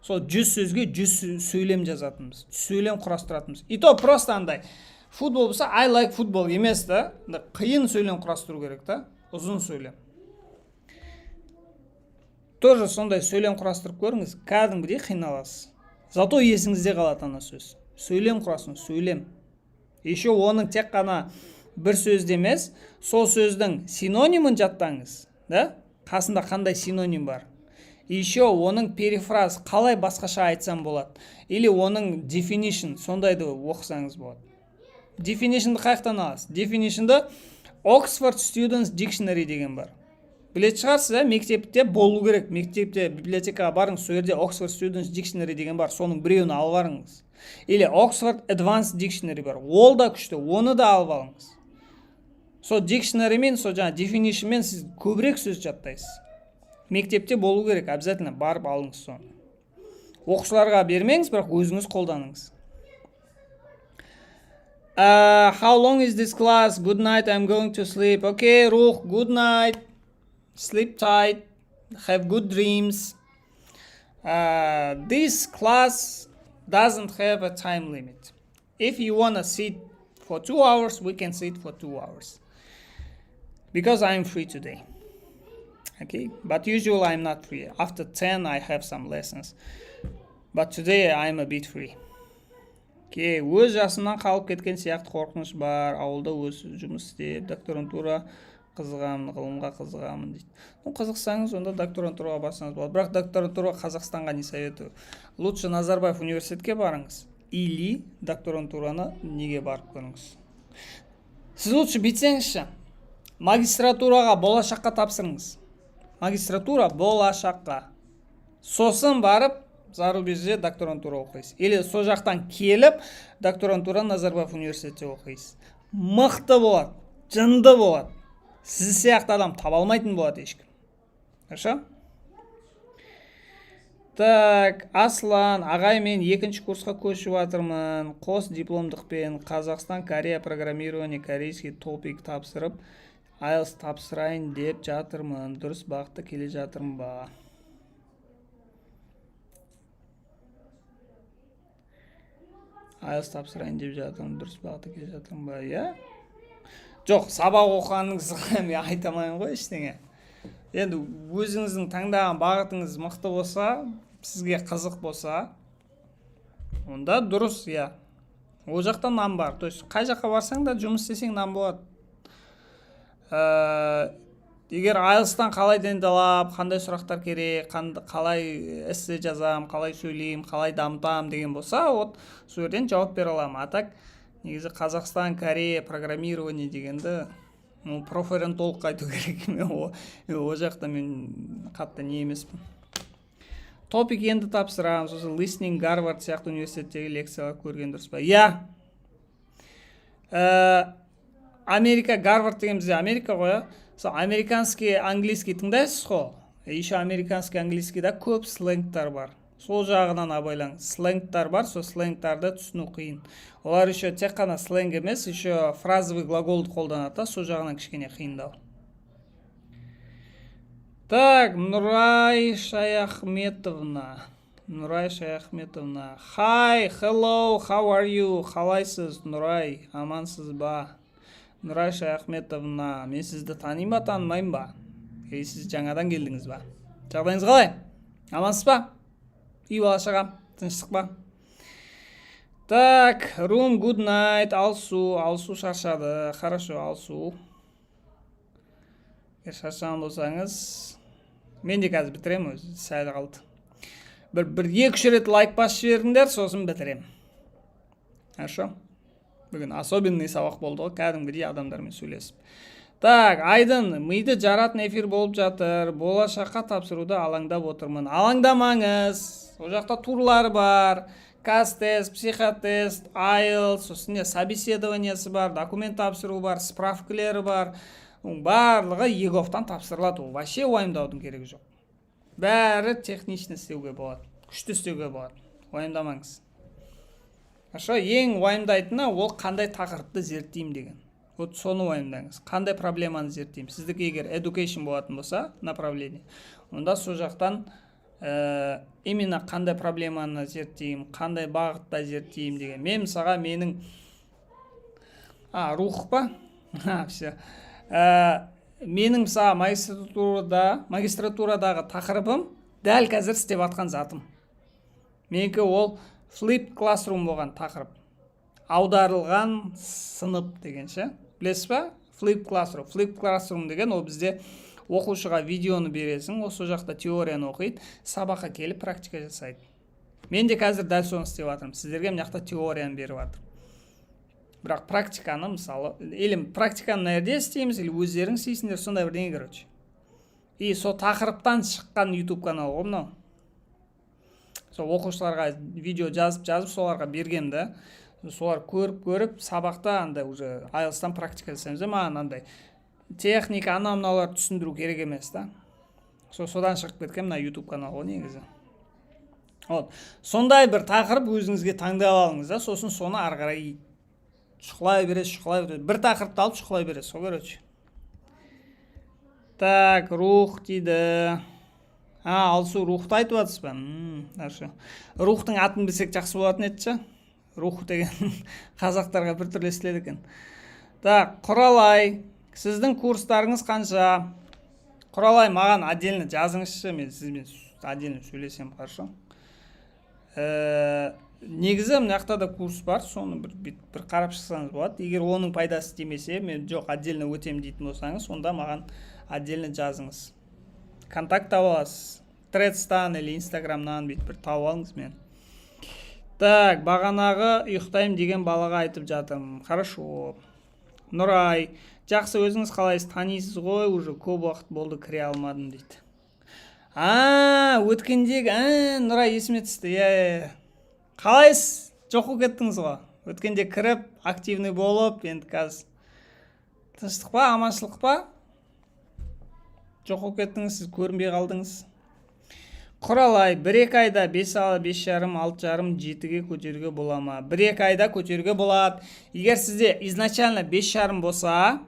Сол 100 сөзге 100 сөйлем жазатынбыз, сөйлем құрастыратынбыз. И то просто андай. Футбол болса I like football емес та, қиын сөйлем құрастыру керек та, ұзын сөйлем. Тоже сондай сөйлем құрастырып көріңіз, кәдімгідей қиналасыз. Зато есіңізде қалады ана сөз. Сөйлем құрасыңыз, сөйлем. Еще оның тек қана 1 сөзде емес, сол сөздің синонимін жаттаңыз, да? Қасында қандай синоним бар? Еще оның перефраз қалай басқаша айтсам болады? Или оның definition сондайды оқысаңыз болады. Definitionды қаяқтан аласыз? Definitionды Oxford Students Dictionary деген бар. Білет шығарсыз, мектепте болу керек. Мектепте библиотекаға барыңыз, сол жерде Oxford Students Dictionary деген бар. Соның біреуін алып алыңыз. Или Oxford Advanced Dictionary бар. Ол да күшті, оны да алып алыңыз. Сол dictionary мен, сол жаңа definition мен сіз көбірек сөз жаттайсыз. Мектепте болу керек, обязательно барып алыңыз соны. Оқушыларға бермеңіз, бірақ өзіңіз қолданыңыз. How long is this class? Good night, I'm going to sleep. Okay, Ruh, good night. Sleep tight, have good dreams. This class doesn't have a time limit. If you want to sit for 2 hours, we can sit for 2 hours. Because I'm free today. Okay, but usually I'm not free. After 10, I have some lessons. But today I'm a bit free. Okay, өз жасымнан қалып кеткен сияқты қорқыныш бар. Ауылда өз жұмыс істеп, докторантура қызығамын, ғылымға қызығамын дейді. Қызықсаңыз, онда докторантураға барсаңыз болады. Бірақ докторантураға Қазақстанға не советую? Лучше Назарбаев университетке барыңыз. Или докторантураны неге барып көріңіз. Сіз лучше бүйтсеңізші. Магистратураға болашаққа тапсырыңыз. Магистратура болашаққа. Сосын барып, зарубежде докторантура оқисыз. Или со жақтан келіп, докторантура Назарбаев университетте оқисыз. Мықты болады, жынды болады. Сіз сияқты адам таба алмайтын болады ешкім. Хорошо? Так, Аслан, ағай мен 2-ші курсқа көшіп жатырмын. Қос дипломдықпен Қазақстан, Корея программирование, корейский топик тапсырып, IELTS тапсырайын деп жатырмын. Дұрыс бағытта келе жатырмын ба? IELTS тапсырайын деп жатырмын. Дұрыс бағытта келе жатырмын ба? Я? Жоқ, сабақ оқығаныңызға мен айтамайын ғой ештеңе. Енді өзіңіздің таңдаған бағытыңыз мықты болса, сізге қызық болса, онда дұрыс, я. Ол жақта нам бар. То есть, қай жаққа барсаң да жұмыс істесең нам болады. Егер IELTS-тан қалай дайындалып, қандай сұрақтар керек, қалай эссе жазам, қалай сөйлейм, қалай дамытам деген болса, сол жерден жауап бере аламын. А так, негізі Қазақстан, Корея программирование дегенді профориентолог айту керек. Ол жақта мен қатты не емеспін. Топик енді тапсырам, сосын listening, Гарвард сияқты университеттегі лекциялар көрген дұрыс па? Я. Америка, Гарвард деген бізде Америка ғой. Американский, английский тыңдайсыз ғой. Еще американский, английскийда көп сленгтар бар. Сол жағынан абайлаңыз. Сленгтар бар, сол сленгтарды түсіну қиын. Олар еще тек қана сленг емес, еще фразовый глаголды қолданады, сол жағынан кішкене қиындау. Так, Нұрай Шаяхметовна. Нұрай Шаяхметовна. Hi, hello, how are you? Қалайсыз, Нұрай? Амансыз ба? Нұрай Шаяхметовна, мен сізді танимын ба, танымаймын ба? Сіз жаңадан келдіңіз ба? Жағдайыңыз қалай? Амансыз ба? Үй бала шаға, тыныштық ба? Так, room, good night, Алсу шаршады. Хорошо, Алсу. Шаршаған болсаңыз, мен де қазір бітіремін, өзі сәл қалды. Бір екі-үш рет лайк басып жіберіңдер, сосын бітірем. Хорошо? Бүгін особенный сабақ болды ғой, кәдімгідей адамдармен сөйлесіп. Так, Айдын, миды жаратын эфир болып жатыр. Болашаққа тапсыруды алаңдап отырмын. Алаңдамаңыз. О жақта турлар бар. Каз-тест, психотест, IELTS, сосын собеседованиясы бар, документ тапсыру бар, справкілері бар. Барлығы ЕГОВтан тапсырылады. Вообще уайымдаудың керегі жоқ. Бәрі техничный істеуге болады, күшті істеуге болады. Уайымдамаңыз. Хорошо, ең уайымдайтыны ол қандай тақырыпты зерттеймін деген. Вот соны уайымдаңыз. Қандай проблеманы зерттеймін. Сіздікі егер education болатын болса, направление, онда сол жақтан именно қандай проблеманы зерттеймін, қандай бағытта зерттеймін деген. Мен мысалға менің рух па? Все. Менің мысалға магистратурадағы тақырыбым дәл қазір істеп атқан затым. Менікі ол flip classroom болған тақырып. Аударылған сынып дегенше. Білесіз ба? Flip classroom деген ол бізде оқушыға видеоны бересің, осы жақта теорияны оқиды, сабаққа келіп практика жасайды. Мен де қазір дәл соны істеп жатырмын. Сіздерге мына жақта теорияны беріп жатыр. Бірақ практиканы мысалы, или практиканы мына жерде істейміз, или өздерің істейсіңдер, сондай бірдеңе, короче. И сол тақырыптан шыққан YouTube канал ғой мынау. Сол оқушыларға видео жазып соларға бергем да. Солар көріп сабақта андай уже IELTS-тан практика жасаймыз. Маған андай техника мыналар түсіндіру керек емес та. Содан шығып кеткен мына YouTube канал ғой негізі. Вот. Сондай бір тақырып өзіңізге таңдап алыңыз да, сосын соны ары қарай шұқылай бересіз. Бір тақырыпты алып шұқылай бересіз, короче. Так, рух дейді. Алсу, рухты айтып жатсыз ба? Хорошо. Рухтың атын білсек жақсы болатын еді ше. Рух деген қазақтарға бір түрлі естіледі екен. Так, Құралай, сіздің курстарыңыз қанша? Құралай, маған отдельно жазыңызшы, мен сізбен отдельно сөйлесем, хорошо? Негізі мына жақта да курс бар, соны бір қарап шықсаңыз болады. Егер оның пайдасы тимесе, мен жоқ отдельно өтем дейтін болсаңыз, онда маған отдельно жазыңыз. Контакт таба аласыз. Threads-тан или Instagram-нан бүйтіп бір тауып алыңыз мен. Так, бағанағы ұйықтаймын деген балаға айтып жатырмын. Хорошо. Нұрай, жақсы, өзіңіз қалайсыз, танисыз ғой, уже көп уақыт болды кіре алмадым дейді. Өткендегі, Нұрай есіме түсті. Қалайсыз? Жоқ болып кеттіңіз ғой. Өткенде кіріп, активный болып, енді қазір тыныштық па, аманшылық па? Жоқ болып кеттіңіз, сіз көрінбей қалдыңыз. Құралай, 1-2 айда 5,5, 6,5, 7-ге көтеруге бола ма? 1-2 айда көтеруге болады. Егер сізде изначально 5,5 болса,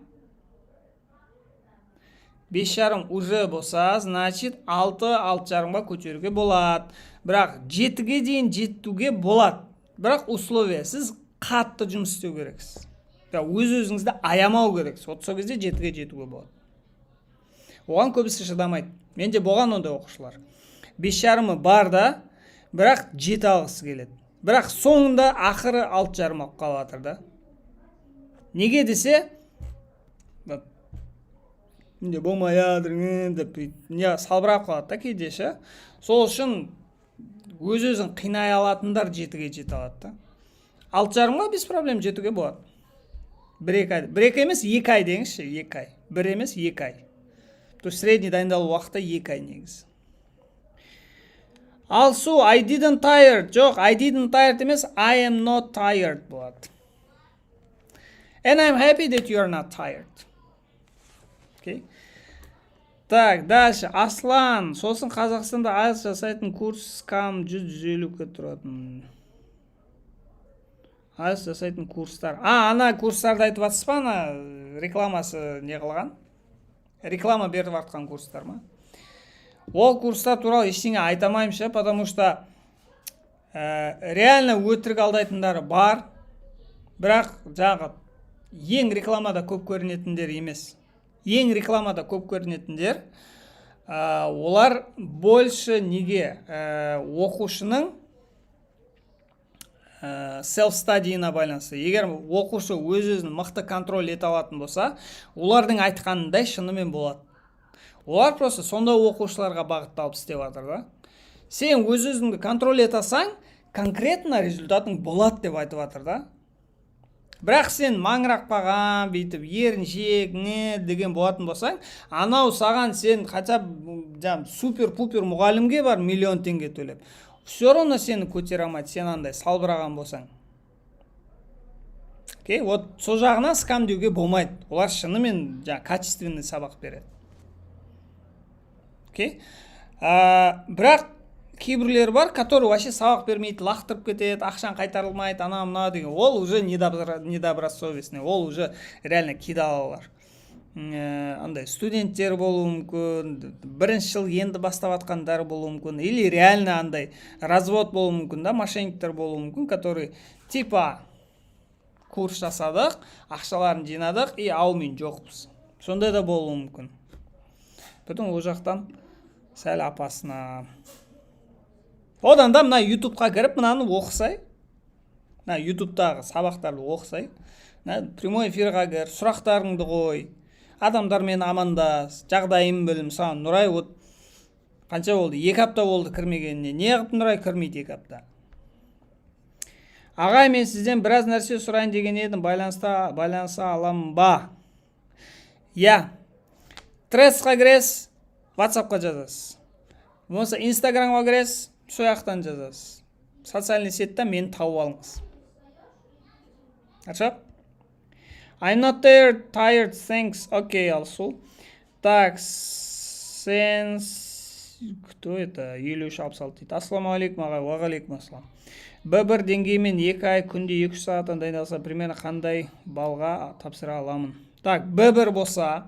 5,5 уже болса, значит 6,5-ға көтеруге болады. Бірақ 7-ге дейін жетуге болады. Бірақ условия, сіз қатты жұмыс істеу керексіз. Өз-өзіңізді аямау керексіз. От сол кезде 7-ге жетуге болады. Оған көбісі шыдамайды. Менде болған ондай оқушылар. 5,5 бар да, бірақ 7 алғысы келеді. Бірақ соңында ақыры 6,5 алып қалып жатыр да. Неге десе, менде болмай жатыр деп салбырап қалады да кейде ше. Сол үшін өз-өзін қинай алатындар 7-ге жете алады да. 6,5-ға без проблем жетуге болады. 1-2 ай. 1-2 емес 2 ай деңізші, 2 ай. 1 емес 2 ай. То есть средний дайындалу уақыты 2 ай негізі. Алсу, I didn't tired. Жоқ, I didn't tired емес, I am not tired болады. And I'm happy that you are not tired. Okay. Так, дальше. Аслан, сосын Қазақстанда IELTS жасайтын курс кам 100-150-ке тұратын. IELTS жасайтын курстар. Ана курстарды айтып жатсыз ба, ана рекламасы не қылған? Реклама беріп жатқан курстар ма? Ол курстар туралы ештеңе айтамаймын ше, потому что реально өтірік алдайтындары бар, бірақ жағы ең рекламада көп көрінетіндер емес. Ең рекламада көп көрінетіндер, олар больше неге оқушының self-study'ына байланысты. Егер оқушы өз-өзін мықты контроль ете алатын болса, олардың айтқанындай шынымен болады. Олар просто сондай оқушыларға бағытталып істеп жатыр да. Сен өз-өзіңді контроль ете алсаң, конкретно результатың болады деп айтып жатыр да. Бірақ сен маңырақ паған, бүйтіп еріншек, деген болатын болсаң, анау саған сен хотя супер-пупер мұғалімге бар миллион теңге төлеп. Все равно сені көтере алмайды, сен андай салбыраған болсаң. Вот сол жағынан скам деуге болмайды. Олар шынымен качественный сабақ береді. Бірақ кейбірлер бар, который вообще сабақ бермейді, лақтырып кетеді, ақшан қайтарылмайды, ана деген. Ол уже недобросовестный, ол уже реально кидалалар. Андай студенттер болуы мүмкін, бірінші жыл енді бастап атқандар болуы мүмкін, или реально андай развод болуы мүмкін, да, мошенниктер болуы мүмкін, который типа курс жасадық, ақшаларын жинадық, и аумен жоқпыз. Сондай да болуы мүмкін. Потом ол жақтан сәл апасына. Одан да мына ютубқа кіріп, мынаны оқысай, мына ютубтағы сабақтарды оқысай, прямой эфирға кір, сұрақтарыңды қой, адамдармен амандас, жағдайым білім, саған Нұрай қанша болды? 2 апта болды кірмегеніне. Не қылып Нұрай кірмейді 2 апта? Ағай, мен сізден біраз нәрсе сұрайын деген едім, байланыса аламын ба? Я. Тресқа кіресіз, WhatsAppқа жазасыз. Болмаса Instagramға кіресіз, сояқтан жазасыз. Социальный сетті мені тауып алыңыз. Хорошо? I'm not tired, thanks. Окей, Алсу. Так, кто это? Елеуш Абсалт дейді. Ассаламу алейкум ағай, уағалейкум ассалам. Бір деңгеймен 2 ай күнде 2 сағаттан дайындалса, примерно қандай балға тапсыра аламын? Так, бір болса,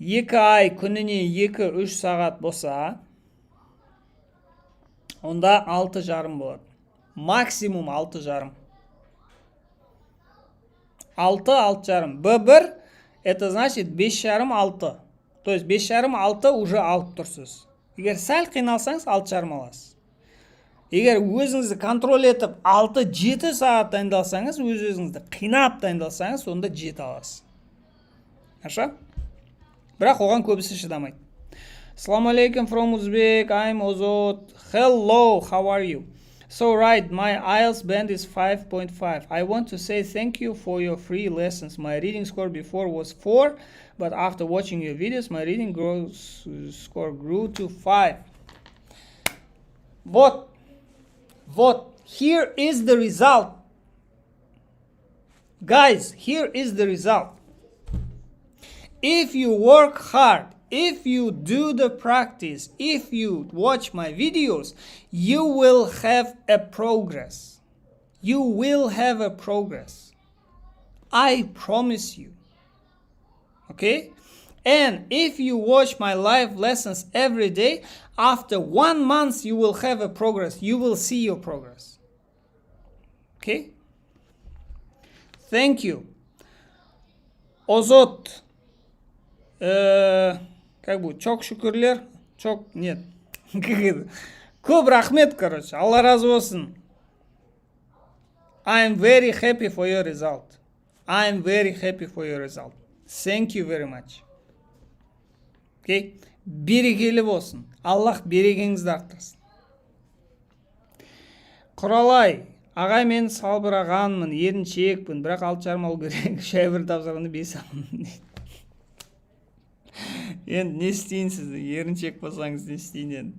2 ай күніне 2-3 сағат болса, онда 6,5 болады. Максимум 6,5. 6,5. Б1 это значит 5,5-6. То есть 5,5-6 уже алып тұрсыз. Егер сәл қиналсаңыз 6,5 аласыз. Егер өзіңізді контроль етіп 6-7 сағат дайындалсаңыз, өзіңізді қинап дайындалсаңыз, онда 7 аласыз. Хорошо? Бірақ оған көбісі шыдамайды. Assalamu alaikum from Uzbek. I'm Ozot. Hello, how are you? So right, my IELTS band is 5.5. I want to say thank you for your free lessons. My reading score before was 4, but after watching your videos, my reading score grew to 5. Вот. Here is the result. Guys, here is the result. If you work hard, if you do the practice, if you watch my videos, you will have a progress. You will have a progress. I promise you. Okay? And if you watch my live lessons every day, after 1 month you will have a progress. You will see your progress. Okay? Thank you. Озот. Как бы, çok şükürler, нет. Көп рахмет, короче, Алла разы болсын. I'm very happy for your result. I'm very happy for your result. Thank you very much. Okay? Берекелі болсын. Аллах берекеңізді арттырсын. Құралай, ағай мен салбырағанмын, еріншекпін, бірақ 6,5 алу керек. Шәйбір тапсырғанды 5 алын. Енді не істейін сізді? Еріншек болсаңыз не істейін енді?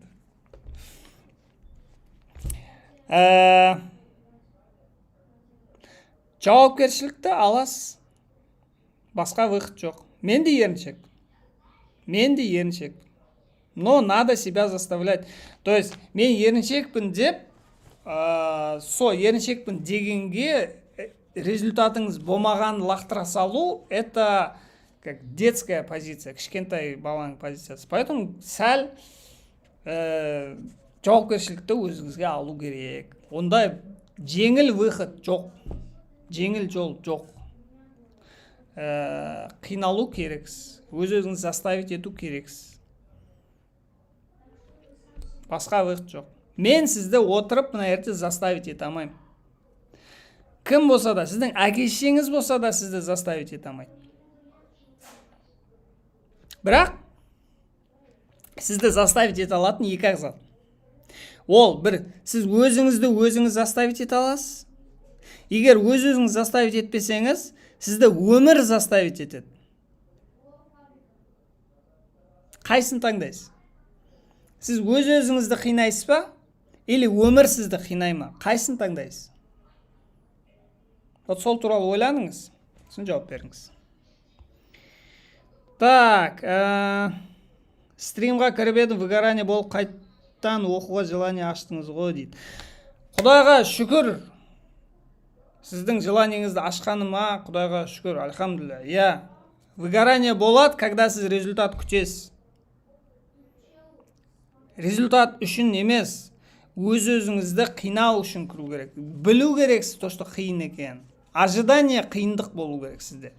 Жауапкершілікті аласыз. Басқа выход жоқ. Мен де еріншек. Но надо себя заставлять. То есть, мен еріншекпін деп, еріншекпін дегенге результатыңыз болмаған лақтыра салу, это как детская позиция, кішкентай баланың позициясы. Поэтому сәл жауапкершілікті өзіңізге алу керек. Ондай жеңіл выход жоқ, жеңіл жол жоқ. Қиналу керексіз, өзіңізді заставить ету керексіз. Басқа выход жоқ. Мен сізді отырып мына жерде заставить ете алмаймын. Кім болса да, сіздің әке-шешеңіз болса да сізді заставить ете алмайды. Бірақ сізді заставить ете алатын екі ақ зат. Ол бір, сіз өзіңізді өзіңіз заставить ете аласыз. Егер өзіңіз заставить етпесеңіз, сізді өмір заставить етеді. Қайсын таңдайсыз? Сіз өзіңізді қинайсыз ба? Или өмір сізді қинай ма? Қайсын таңдайсыз? Вот сол туралы ойланыңыз, сосын жауап беріңіз. Так, стримға кіріп едім, выгорание болып қайттан оқуға желание аштыңыз ғой дейді. Құдайға шүкір, сіздің желаниеңізді ашқаныма Құдайға шүкір, альхамдулилля. Я, выгорание болады, когда сіз результат күтесіз. Результат үшін емес, өз-өзіңізді қинау үшін кіру керек. Білу керексіз, то, что қиын екен. Ожидание қиындық болу керек сізде.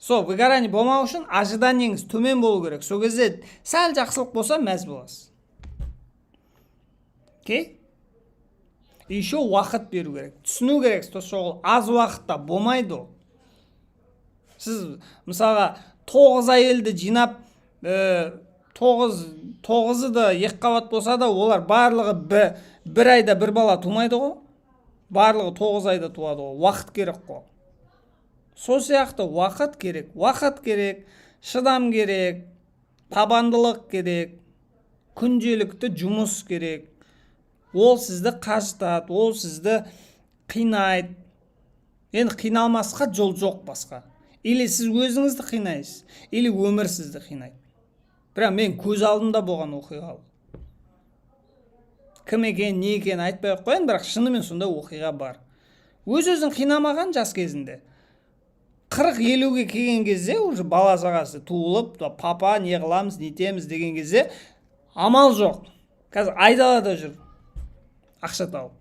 Выгорание болмау үшін ожиданиеңіз төмен болу керек. Сол кезде сәл жақсылық болса, мәз боласыз. Окей? Еще уақыт беру керек. Түсіну керек, то, что аз уақытта болмайды. Сіз, мысалға, 9 әйелді жинап, 9-ы да екі қабат болса да, олар барлығы бір айда бір бала тумайды ғой. Барлығы 9 айда туады ғой. Уақыт керек қой. Сол сияқты уақыт керек, шыдам керек, табандылық керек, күнделікті жұмыс керек. Ол сізді қажытады, ол сізді қинайды. Енді қиналмасқа жол жоқ басқа. Или сіз өзіңізді қинайсыз, или өмір сізді қинайды. Бірақ мен көз алдымда болған оқиға. Кім екен, не екен айтпай қойын, бірақ шынымен сонда оқиға бар. Өз-өзін қинамаған жас кезінде. 40-50-ге келген кезде, уже бала сағасы туылып, папа, не қыламыз, нетеміз деген кезде, амал жоқ. Қазір айдалада жүр. Ақша тауып.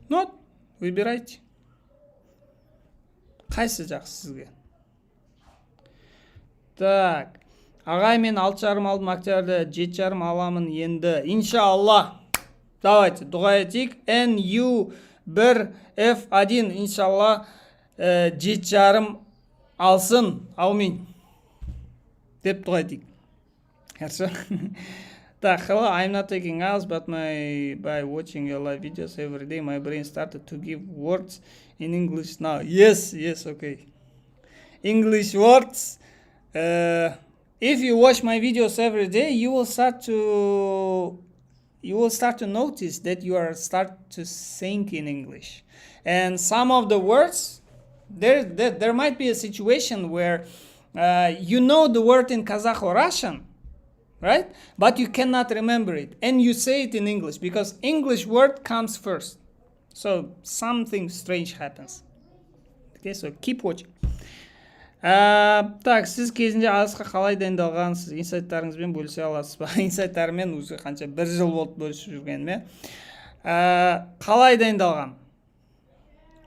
Ну, выбирайте. Қайсы жақсы сізге? Так, ағай мен 6,5 алдым октябрьда, 7,5 аламын енді. Иншалла. Давайте, дұға етейік. NU1F1, иншалла, 7,5 алсын. Аумин. Деп дұға етейік. Хорошо. Так, hello, I'm not taking IELTS, but by watching your live videos every day, my brain started to give words in English now. Yes, okay. English words. If you watch my videos every day, you will start to notice that you are start to think in English. And some of the words, there might be a situation where you know the word in Kazakh or Russian, right? But you cannot remember it. And you say it in English because English word comes first. So something strange happens. Okay, so keep watching. Так, сіз кезінде IELTS-қа қалай дайындалғансыз? Инсайттарыңызбен бөлісе аласыз ба? Инсайттарымен өзі қанша 1 жыл болды бөлісіп жүргеніме. Қалай дайындалған?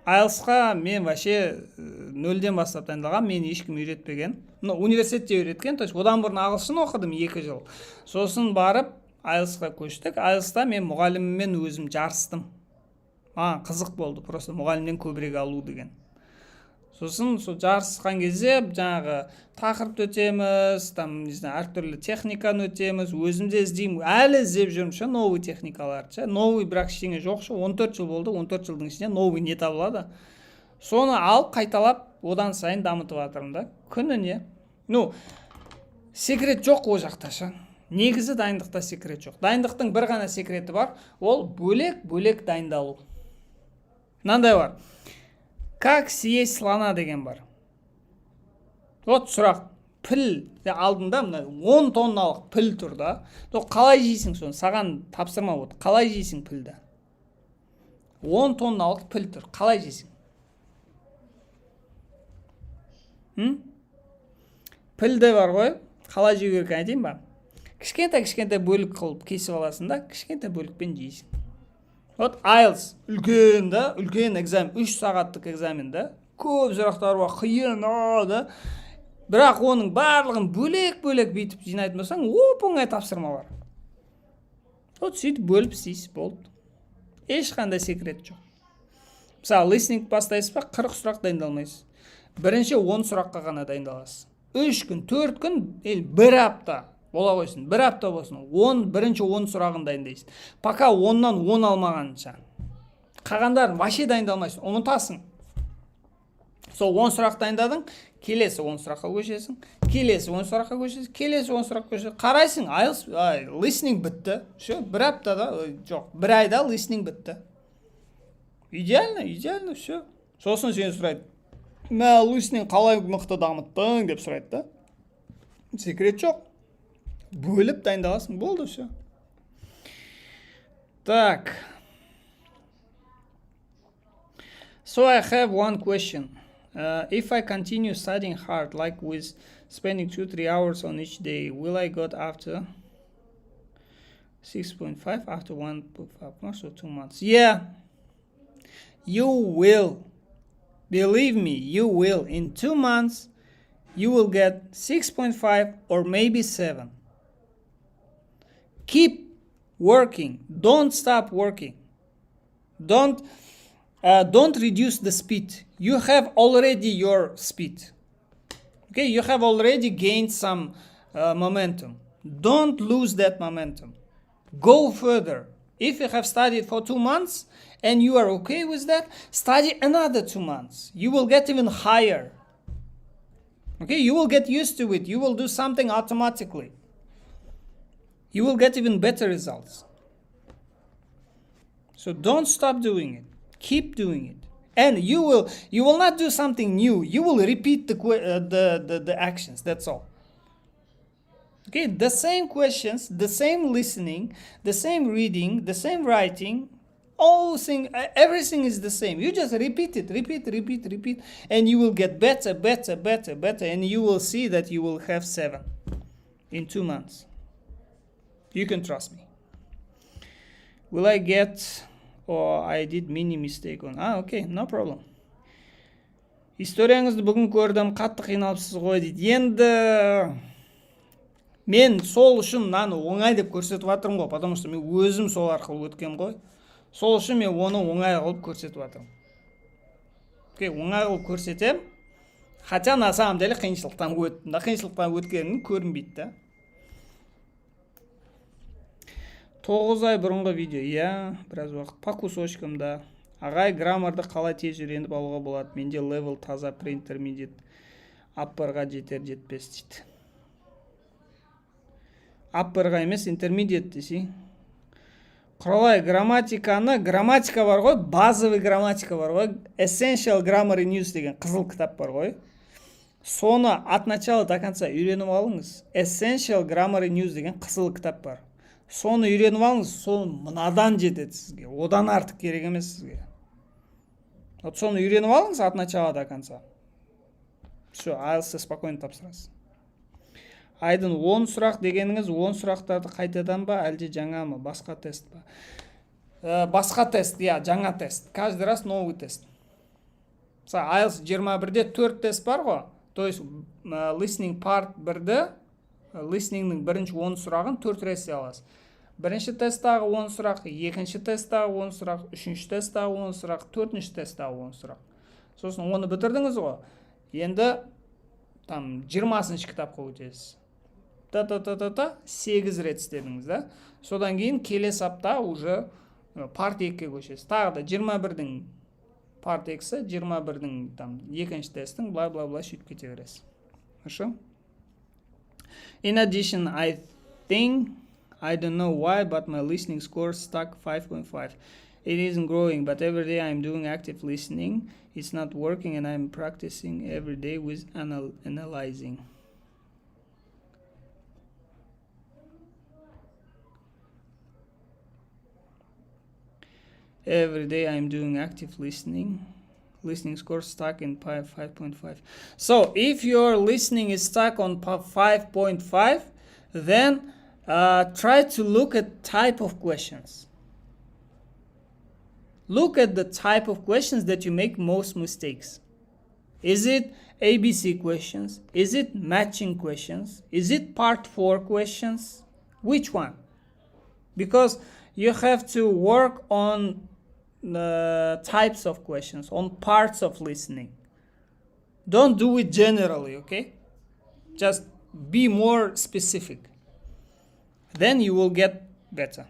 IELTS-қа мен вообще 0-ден бастап дайындалған, мен ешкім үйретпеген. Университетте үйреткен, то есть одан бұрын ағылшын оқыдым 2 жыл. Сосын барып IELTS-қа көштік. IELTS-та мен мұғаліміммен өзім жарыстым. Қызық болды, просто мұғалімнен көбірек алу деген. Сосын жарысқан кезде жаңағы тақырып өтеміз, әртүрлі техниканы өтеміз, өзімде іздеймін, әлі іздеп жүрмін, новый техникалар, новый бірақ ештеңе жоқ, 14 жыл болды, 14 жылдың ішінде новый не табылады. Соны алып қайталап, одан сайын дамытып жатырмын да. Күніне. Секрет жоқ о жақта. Негізі дайындықта секрет жоқ. Дайындықтың бір ғана секреті бар, ол бөлек дайындалу. Мынандай бар. Как съесть слона деген бар. Вот сұрақ. Піл алдында 10 тонналық піл тұр да. Қалай жейсің соны? Саған тапсырма болды. Қалай жейсің пілді? 10 тонналық піл тұр. Қалай жейсің? Піл де бар ғой. Қалай жеу керек айтайын ба? кішкентай бөлік қылып кесіп аласың да, кішкентай бөлікпен жейсің. Вот IELTS үлкен да, үлкен экзамен, 3 сағаттық экзамен да, көп сұрақтар бар, қиын да. Бірақ оның барлығын бөлек-бөлек бүйтіп жинайтын болсаң, оп-оңай тапсырма бар. Вот сөйтіп бөліп істейсіз, болды. Ешқандай секрет жоқ. Мысалы, listening бастайсыз ба, 40 сұрақ дайындалмайсыз. Бірінші 10 сұраққа ғана дайындаласыз. 3 күн, 4 күн, 1 апта бола қойсын, 1 апта болсын. Бірінші 10 сұрағын дайындайсыз. Пока 10-нан 10 алмағанша. Қағандарын вообще дайындалмайсың, ұмытасың. Сол 10 сұрақ дайындадың, келесі 10 сұраққа көшесің, келесі 10 сұраққа көшесің, келесі 10 сұраққа көшесің. Қарайсың, listening бітті. Шо, 1 аптада, жоқ, 1 айда listening бітті. Идеально, все. Сосын сені сұрайды. Listening қалай мықты дамыттың деп сұрайды да. Секрет жоқ. Бөліп дайындаласың, болды все. Так. So I have one question. If I continue studying hard, like with spending 2-3 hours on each day, will I get after 6.5 after 1.5 months or 2 months? Yeah, you will. Believe me, you will. In 2 months, you will get 6.5 or maybe 7. Keep working. Don't stop working. Don't reduce the speed. You have already your speed. Okay, you have already gained some momentum. Don't lose that momentum. Go further. If you have studied for 2 months and you are okay with that, study another 2 months. You will get even higher. Okay, you will get used to it. You will do something automatically. You will get even better results. So don't stop doing it. Keep doing it. And you will not do something new. You will repeat the actions. That's all. Okay, the same questions, the same listening, the same reading, the same writing, everything is the same. You just repeat it, repeat, and you will get better, and you will see that you will have 7 in 2 months. You can trust me. Will I get, or I did mini mistake on? Okay, no problem. Историяңызды бүгін көрдім, қатты қиналыпсыз ғой дейді. Енді мен сол үшін мынаны оңай деп көрсетіп жатырмын ғой, потому что мен өзім сол арқылы өткен ғой. Сол үшін мен оны оңай қылып көрсетіп жатырмын. Окей, оңай қылып көрсетем. Хотя на самом деле қиыншылықтан өттім. Қиыншылықтан өткенім көрінбейді да. 9 ай бұрынғы видео, біраз уақыт по кусочкамда. Ағай, граммарды қалай тез үйреніп алуға болады? Менде level таза pre-intermediate, upperға жетер-жетпес дейді. Upperға емес, intermediate десей. Құралай, грамматика бар ғой, базовый грамматика бар ғой, essential grammar in use деген қызыл кітап бар ғой. Соны от начала до конца үйреніп алыңыз. Essential grammar in use деген қызыл кітап бар. Соны үйреніп алыңыз, соны мынадан жетеді сізге. Одан артық керек емес сізге. Вот соны үйреніп алыңыз от начала до конца. Все, IELTS спокойно тапсырасыз. Айдын 10 сұрақ дегеніңіз 10 сұрақтарды қайтадан ба, әлде жаңа ма, басқа тест ба? Басқа тест, жаңа тест. Каждый раз новый тест. IELTS 21-де 4 тест бар ғой. То есть listening part 1-ді, listeningнің бірінші 10 сұрағын 4 рет аласыз. Бірінші тесттағы 10 сұрақ, екінші тесттағы 10 сұрақ, үшінші тесттағы 10 сұрақ, төртінші тесттағы 10 сұрақ. Сосын оны бітірдіңіз ғой. Енді 20-шы кітапқа өтесіз. 8 рет істедіңіз да. Содан кейін келесі апта уже part 2-ге көшесіз. Тағы да 21-дің part 2-сі, 21-дің екінші тесттің бла-бла-бла сөйтіп кете бересіз. Хорошо? In addition, I don't know why, but my listening score stuck 5.5. It isn't growing, but every day I'm doing active listening. It's not working, and I'm practicing every day with analyzing. Every day I'm doing active listening. Listening score stuck in 5.5. So if your listening is stuck on 5.5, then Try to look at type of questions. Look at the type of questions that you make most mistakes. Is it ABC questions? Is it matching questions? Is it part 4 questions? Which one? Because you have to work on the types of questions, on parts of listening. Don't do it generally, okay? Just be more specific. Then you will get better.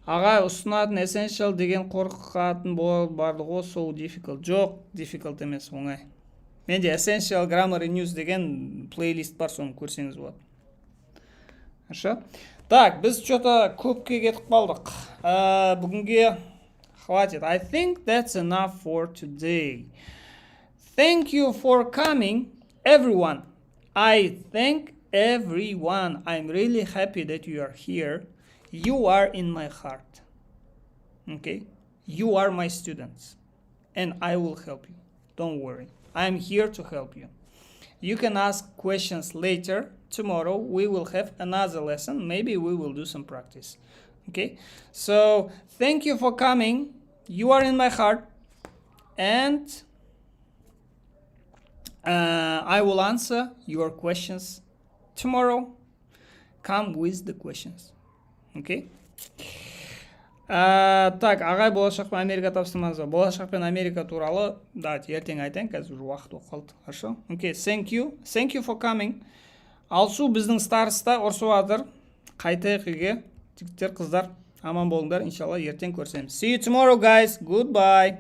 Ағай ұсынатын essential деген қорқатын барды ғой, сол difficult. Жоқ, difficult емес, оңай. Менде essential grammar news деген плейлист бар, соны көрсеңіз болады. Хорошо? Так, біз что-то көпке кетіп қалдық. Бүгінге хватит. I think that's enough for today. Thank you for coming, everyone. I thank everyone. I'm really happy that you are here. You are in my heart. Okay? You are my students. And I will help you. Don't worry. I'm here to help you. You can ask questions later. Tomorrow we will have another lesson. Maybe we will do some practice. Okay? So, thank you for coming. You are in my heart. And I will answer your questions tomorrow. Come with the questions. Okay? Так, ағай болашақпен Америка тапсырмаңыз ба? Болашақ пен Америка туралы ертең айтайын, қазір уже уақыт болып қалды. Хорошо? Okay, thank you. Thank you for coming. Алсу біздің старыста ұрсып жатыр. Қайтайық үйге. Жігіттер, қыздар, аман болыңдар. Иншалла ертең көрсеміз. See you tomorrow, guys. Goodbye.